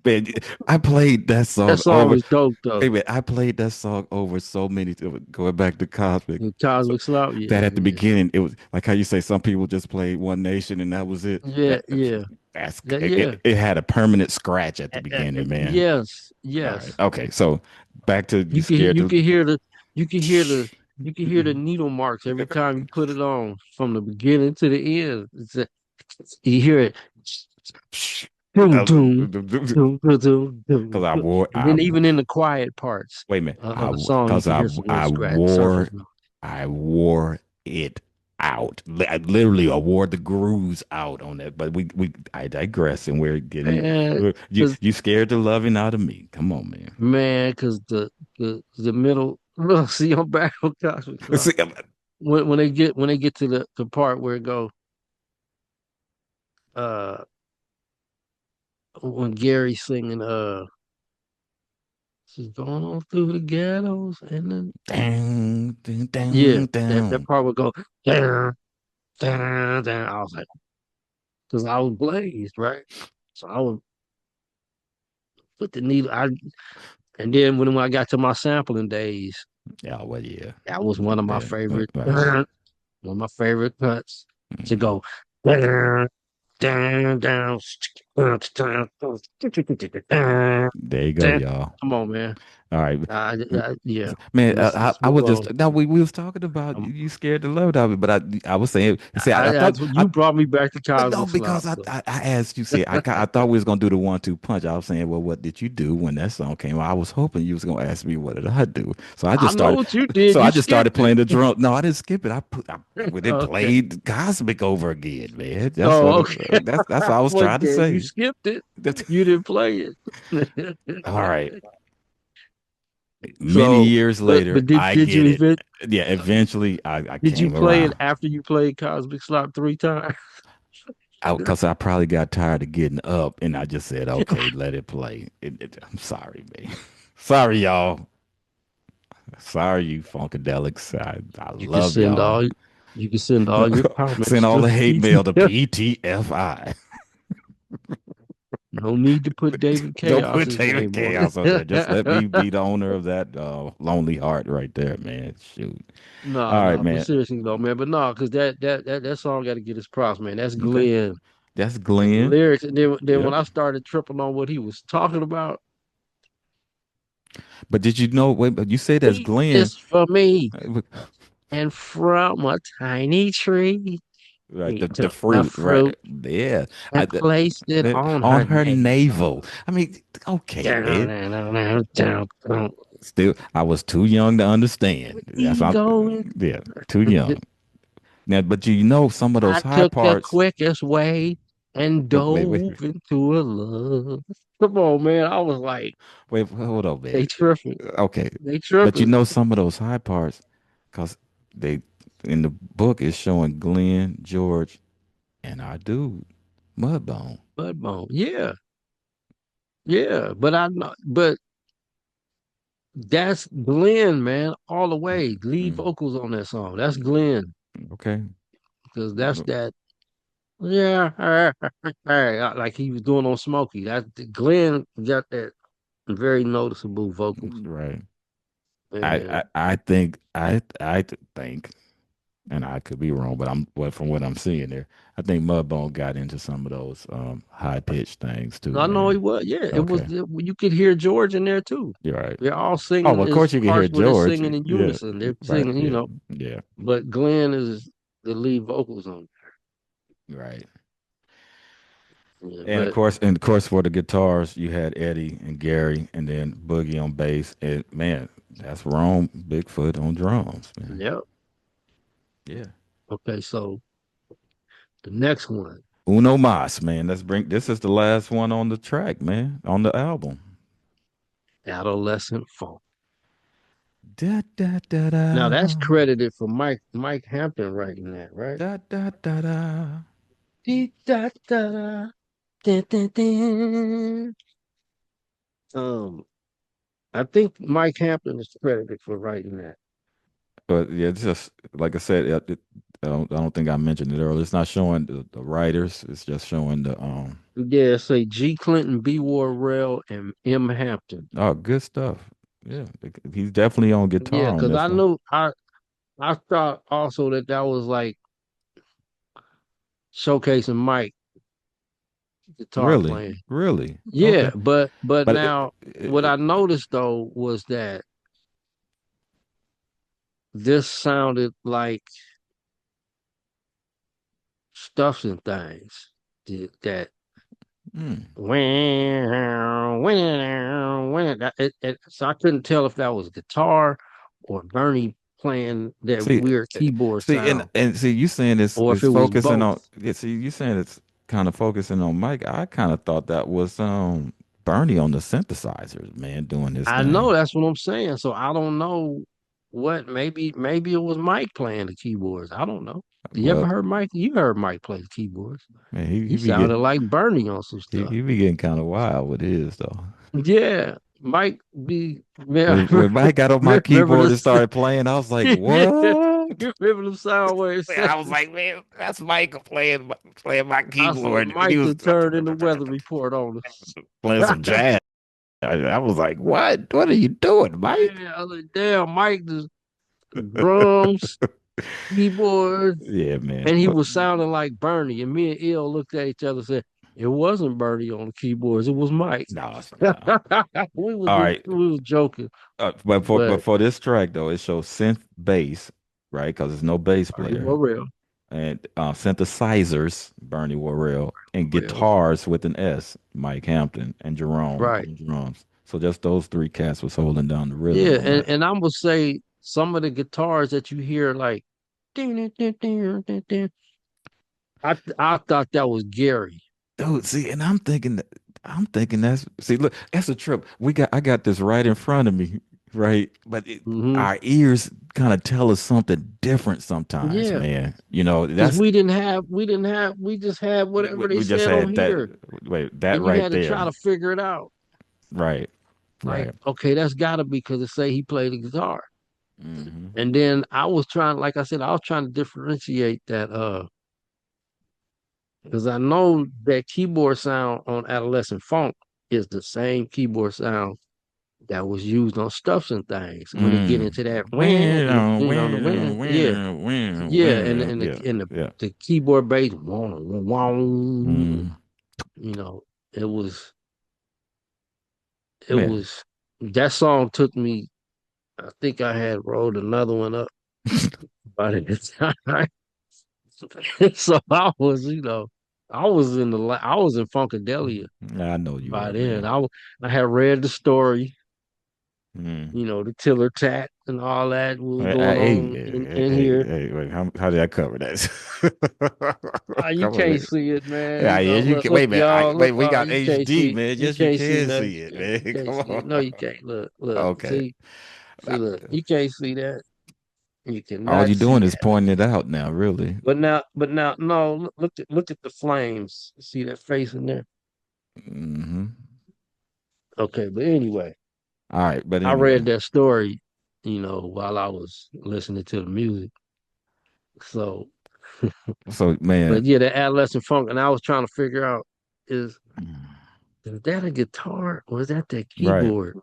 Man, I played that That song song over. is dope though. Wait a minute. I played that song over so many times. Going back to Cosmic. The So Cosmic Slop, yeah, that at the yeah, beginning, it was like how you say some people just played One Nation and that was it. yeah, yeah, That's yeah. it had a permanent scratch at the beginning, man. Yes, All right. yes. Okay. So back to you You can scared you to can hear the you can hear the shh. you can hear the needle marks every time you put it on from the beginning to the end. You hear it, doom doom Because doom doom doom doom, I wore and then even in the quiet parts wait a minute. of the song, you Because can hear some little I scratch surface. I wore it out. I literally I wore the grooves out on that. But I digress, and we're getting Man, because you scared the loving out of me. Come on, man. because the middle. See, I'm back on Cosmic Slop. See, When they get to the part where it go, uh, when Gary's singing, she's going on through the ghettos, and then down, down, yeah, down, that down. part would go down, down, down. I was like, because I was blazed, right? So I would put the needle. And then when I got to my sampling days, Yeah, well, yeah. that was one of my Yeah, favorite, right. one of my favorite cuts to Mhm. go down, down, down, down, down, There you go, down. y'all. Come on, man. All right. Yeah. Man, Let's I move was just on. no, we was talking about Um, you scared the love out of it, but I was saying, see, I thought you brought me back to but no, Cosmic because Slop. So. I asked you, see, I thought we was gonna do the 1-2 punch. I was saying, well, what did you do when that song came out? I was hoping you was gonna ask me what did I do. I know what you did. So You I just started skipped it. playing the drum. No, I didn't skip it. We did Okay. played Cosmic over again, man. That's Oh, what okay. that's what I was Well, trying to then you say. skipped it. That's, You didn't play all it. right. Many So, years later, but I did you get it. even Yeah, eventually I did you came play it around. after you played Cosmic Slop 3 times? Because I probably got tired of getting up, and I just said, "Okay, let it play." I'm sorry, man. Sorry, y'all. Sorry, you Funkadelics. I You can love send y'all. all you can send all your Send comments all to the hate mail to PTF. PTFI. No need to put David Don't put Chaos's David name on Chaos on there. Just let me it. be the owner of that lonely heart right there, man. Shoot. No, All right, no, but man. seriously though, man. But no, because that song got to get his props, man. That's Okay. Glenn. That's And the Glenn. lyrics, and then when Yep. I started tripping on what he was talking about, But did you know? Wait, but you say that's wheat Glenn. is for me, Uh, and from a tiny tree, Right, he the took the fruit, right? fruit Yeah, and placed it on on her her navel. navel. I mean, okay, Down, man. down, down, down, down. Still, I was too young to understand. That's Keep not, going. yeah, too young. Now, but you know, some of those I high took the parts. quickest way and Wait, dove into a love. Come on, man. I was like, hold on, man. they tripping. Okay, They but you tripping. know some of those high parts, because they in the book is showing Glenn, George, and our dude Mudbone. Mudbone. Yeah. Yeah. But I know, but that's Glenn, man, all the way. Lead Mm, vocals on that song. That's Glenn. okay, Because that's that. Yeah. Like he was doing on Smokey. That Glenn got that very noticeable vocals. right. And I think, and I could be wrong, but from what I'm seeing there, I think Mudbone got into some of those high pitched things too, I know he man. was. Yeah, it was. Okay, You could hear George in there too. you're right. They're all Oh, singing well, of as course you can hear parts where they're George. singing in Yeah, unison. They're right. singing, Yeah, yeah, but Glenn is the lead vocals on right. it. Yeah, And of course, for the guitars, you had Eddie and Gary, and then Boogie on bass. And man, that's Rome Bigfoot on drums, man. yeah. Yeah. Okay, so the next one, Uno Mas, man. Let's bring this is the last one on the track, man, on the album. Adolescent Funk. Da da da da Now that's credited for Mike Hampton writing that, right? da da da da. Dee, da, da, da, dun, dun, dun. Um, I think Mike Hampton is credited for writing that. But yeah, it's just like I said, I don't think I mentioned it earlier. It's not showing the writers. It's just showing the Yeah, say G. Clinton, B. Worrell, and M. Hampton. oh, good stuff. Yeah, he's definitely on Yeah, guitar on because this I one. knew I thought also that was like showcasing Mike guitar Really, playing. really. Yeah, Okay, but but now what I noticed though was that this sounded like stuffs and things that mm. so I couldn't tell if that was guitar or Bernie playing that See, weird keyboard see, sound and see, you saying or if it's it was focusing both. on. Yeah, see, you saying it's kind of focusing on Mike. I kind of thought that was Bernie on the synthesizers, man, doing his I know thing. that's what I'm saying. So I don't know what maybe it was Mike playing the keyboards. I don't know. You ever Well, heard Mike? You heard Mike play the keyboards. man, He sounded like Bernie on some stuff. he be getting kind of wild with his though. Yeah, Mike be man. When Mike got on my Remember keyboard and this? started playing, I was like, Yeah, "What?" you remember the sound where it Man, said, I was like, "Man, that's Mike playing my "I said keyboard." He Mike was to turn in the weather report on us." playing some jazz. I was like, "What? What are you doing, Mike?" Yeah, I was like, "Damn, Mike just drums, keyboards," Yeah, man. and he But was sounding like Bernie. And me and Il looked at each other and said, "It wasn't Bernie on the keyboards. It was Mike." no, no. All right. We was joking, But but for this track though, it shows synth bass, right? Because there's no bass Bernie player, Worrell, and synthesizers, Bernie Worrell, and Worrell, guitars with an S, Mike Hampton and Jerome right? on drums. So just those three cats was holding down the rhythm Yeah, on that. and I'm gonna say some of the guitars that you hear like I thought that was Gary. Dude, see, and I'm thinking that's see, look, that's a trip. I got this right in front of me, right? But Hmm. our ears kind of tell us something different sometimes, Yeah, man. You know, because that's we just had whatever they we just said on had that. here, Wait, that and you right had to try there, to figure it out. right, Like, right. okay, that's got to be because it say he played the guitar. Hmm. And then I was trying, like I said, I was trying to differentiate that, because I know that keyboard sound on Adolescent Funk is the same keyboard sound that was used on Stuffs and Things when it get Mm. into that Wow, the wow, win, yeah, wow, wow, yeah, wow. Yeah, and yeah. the keyboard bass, you Mm. know, it was it Man. was that song took me. I think I had rolled another one up by the time, so I was in Funkadelia I know you by were, then. man. I had read the story, Mm. the tiller tat and all that was going Hey, on in here. wait, how did I cover that? You Come on, can't man. see it, man. Yeah, yeah, you can Look, wait a minute. y'all. Wait, Look, we got you can't HD, see. man. You Yes, you can't see can nothing. see it, You man. can't Come see on. it. No, you can't. Look. Okay. See. Look. You can't see that. You All cannot you're see doing is that. pointing it out now, really. But now, no. Look at the flames. See that face in there? Hmm. Okay, but anyway, All right, but I anyway. read that story, while I was listening to the music. So, So, man, but yeah, the adolescent funk, and I was trying to figure out is that a guitar or is that right. keyboard?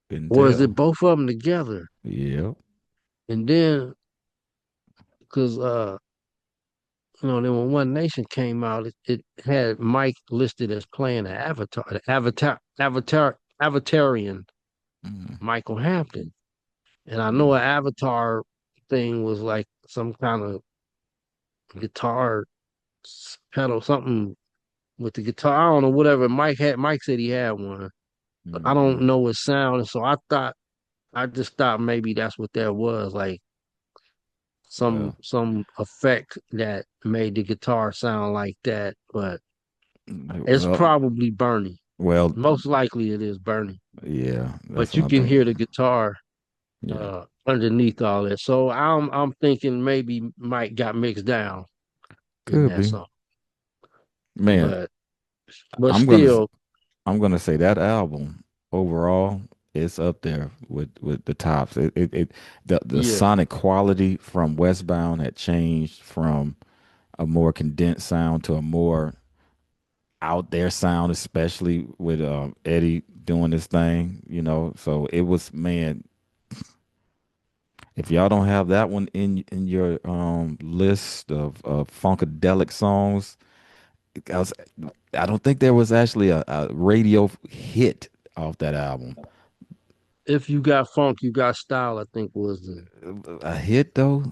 Couldn't or is it tell. both of them together? Yep. And then, because then when One Nation came out, it had Mike listed as playing an avatar, Avatarian Mm, Michael Hampton. And I know mm, an Avatar thing was like some kind of guitar pedal, something with the guitar. I don't know, whatever. Mike said he had one. But I don't mhm. know what sound. And so I just thought maybe that's what that was, like some Well, some effect that made the guitar sound like that. But it's well, probably Bernie. well, Most likely it is Bernie. yeah, that's But what you I'm can thinking. hear the guitar Yeah, underneath all that. So I'm thinking maybe Mike got mixed down in could that be. song. Man, But but I'm gonna still, I'm gonna say that album overall is up there with the tops. The yeah. sonic quality from Westbound had changed from a more condensed sound to a more out there sound, especially with Eddie doing this thing, you know. So it was, man, if y'all don't have that one in your list of Funkadelic songs, I was I don't think there was actually a radio hit off that album. If you got funk, you got style, I think was the A hit though?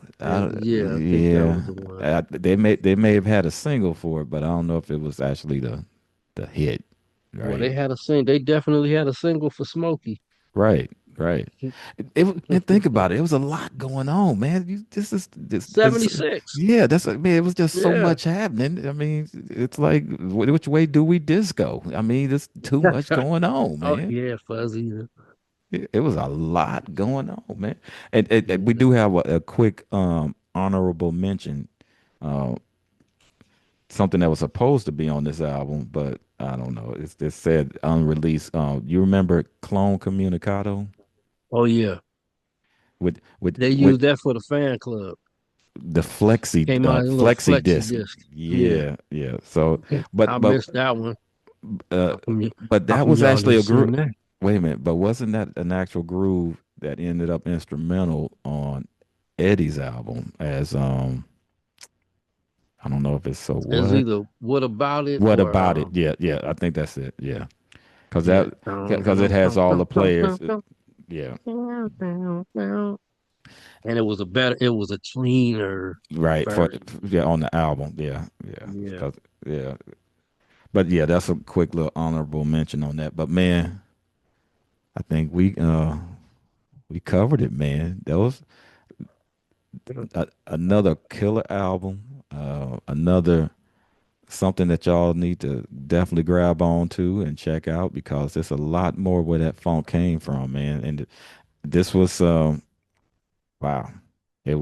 yeah, I think that Yeah. was the one. They may have had a single for it, but I don't know if it was actually the hit. Well, Right. they definitely had a single for Smokey. Right. Right. And think about it. It was a lot going on, man. This is this it's, 76. yeah, that's I mean, it was just so Yeah. much happening. I mean, it's like which way do we disco? I mean, there's too much going on, Oh man. yeah, Fuzzy. It was a lot going on, man. And we Yeah. do have a quick honorable mention, uh, something that was supposed to be on this album, but I don't know. It said unreleased. You remember Clone Comunicado Oh yeah. with with They with used that for the fan club. the Came out in a little flexi flexi disc. disc. Yeah. Yeah, yeah. So, I but missed that one. uh, How come y- but how that come was y'all actually didn't a groove. sing that? Wait a minute, but wasn't that an actual groove that ended up instrumental on Eddie's album as I don't know if it's so It's what. either What About It What or about it? Yeah, yeah, I think that's it. Yeah, because yeah. because it has all the players. Yeah, And it was a cleaner right. version. Yeah, on the album. Yeah, yeah. Yeah. Because yeah, but yeah, that's a quick little honorable mention on that. But man, I think we covered it, man. That was another killer album. Another something that y'all need to definitely grab on to and check out because there's a lot more where that funk came from, man. And this was wow. It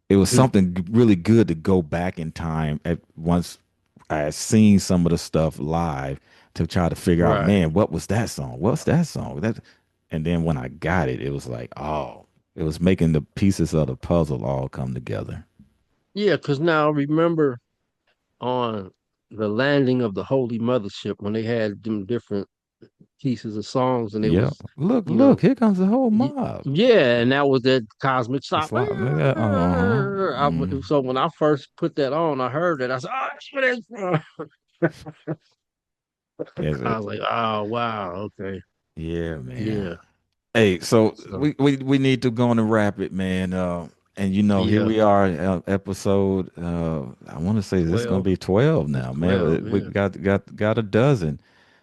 it was something really good to go back in time at once I had seen some of the stuff live to try to figure out, Right. man, what was that song? What's that song? That and then when I got it, it was like, oh, it was making the pieces of the puzzle all come together. Yeah, because now remember on the landing of the Holy Mothership when they had them different pieces of songs and it Yeah. was, Look, you know, look, here comes the whole y- mob. yeah, and that was that cosmic It's shop. like, uh-huh. Mm. So when I first put that on, I heard it. I said, "Oh, that's what it's from." Yes, I was like, "Oh, wow, okay, yeah, man. yeah, Hey, so so we need to go on and wrap it, man. And here yeah, we are, episode. I want to say this is gonna 12, be 12 it's now, man. 12, We yeah." got a dozen,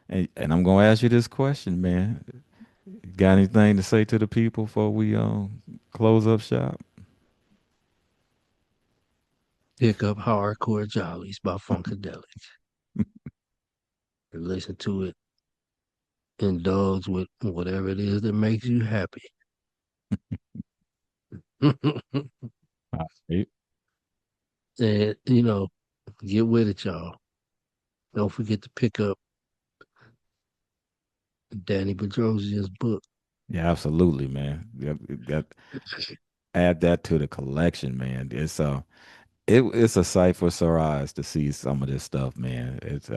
and I'm gonna ask you this question, man. Got anything to say to the people before we close up shop? Pick up Hardcore Jollies by Funkadelic and listen to it. Indulge with whatever it is that makes you happy. Right. And get with it, y'all. Don't forget to pick up Danny Bedrosian's book. Yeah, absolutely, man. Add that to the collection, man. It's a sight for sore eyes to see some of this stuff, man. It's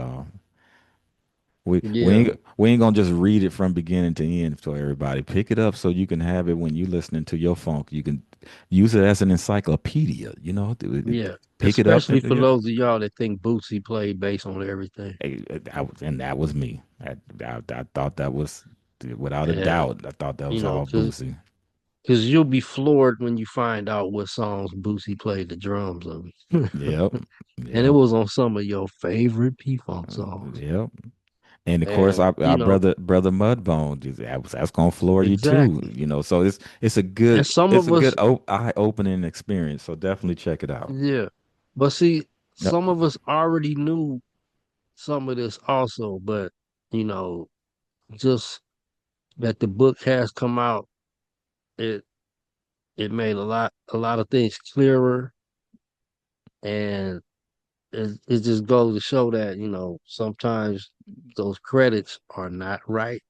Yeah, We ain't gonna just read it from beginning to end for everybody. Pick it up so you can have it when you listening to your funk. You can use it as an encyclopedia. You know, yeah. pick it up Especially and for yeah. those of y'all that think Bootsy played bass on everything. And that was me. I thought that was without a Yeah, doubt. I thought that you was know, all Boosie. cause you'll be floored when you find out what songs Bootsy played the drums on. Yep, And it yep, was on some of your favorite P-Funk songs. yep. And of course, And, our brother Mudbone, that's gonna floor you too. exactly. You know, so And some it's of a good us, eye opening experience. So definitely check it out. yeah. But see, Yep. some of us already knew some of this also, but you know, just that the book has come out, it it made a lot of things clearer, and it just goes to show that, sometimes those credits are not right,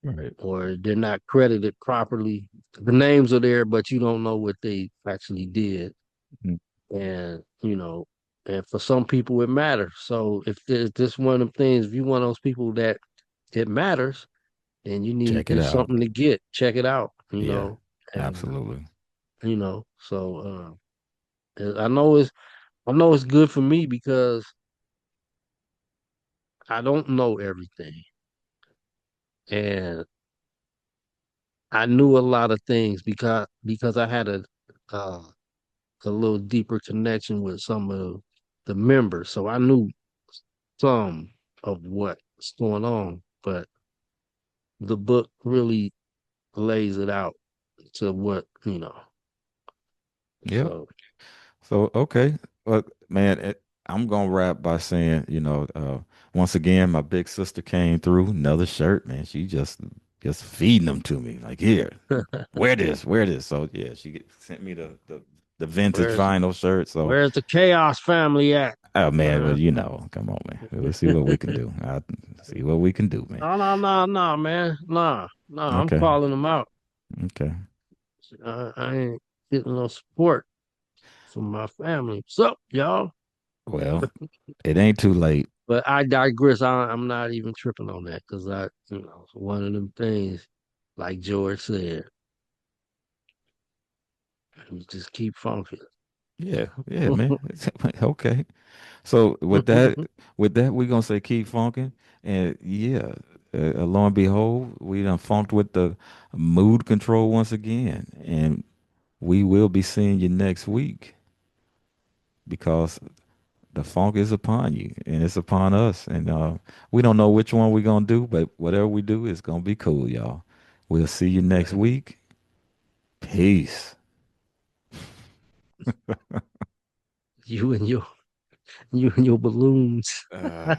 Right. or they're not credited properly. The names are there, but you don't know what they actually did. Mhm. And, and for some people it matters. So if there's this one of them things, if you're one of those people that it matters, then Check it there's out. something to get. Check it out, Yeah, and absolutely. so I know it's good for me because I don't know everything. And I knew a lot of things because I had uh, a little deeper connection with some of the members, so I knew some of what's going on. But the book really lays it out to what. Yep. So So okay, well, man, I'm gonna wrap by saying, once again, my big sister came through, another shirt, man. She just feeding them to me, like here, wear this. So yeah, sent me the vintage where's vinyl shirt. So where's the Chaos family at? oh man, well, Uh, come on, man. We'll see what we can do. I'll see what we can do, man. no, no, no, no, man, no. I'm Okay, calling them out. okay. I ain't getting no support from my family. So, y'all. Well, it ain't too late. But I digress. I'm not even tripping on that because it's one of them things, like George said, you just keep funking. Yeah, yeah, man. Okay. So with that, we're gonna say keep funking, and yeah, lo and behold, we done funked with the mood control once again, and we will be seeing you next week because the funk is upon you and it's upon us, and we don't know which one we're gonna do, but whatever we do is gonna be cool, y'all. We'll see you next week. Peace. you and your you and your balloons. Uh,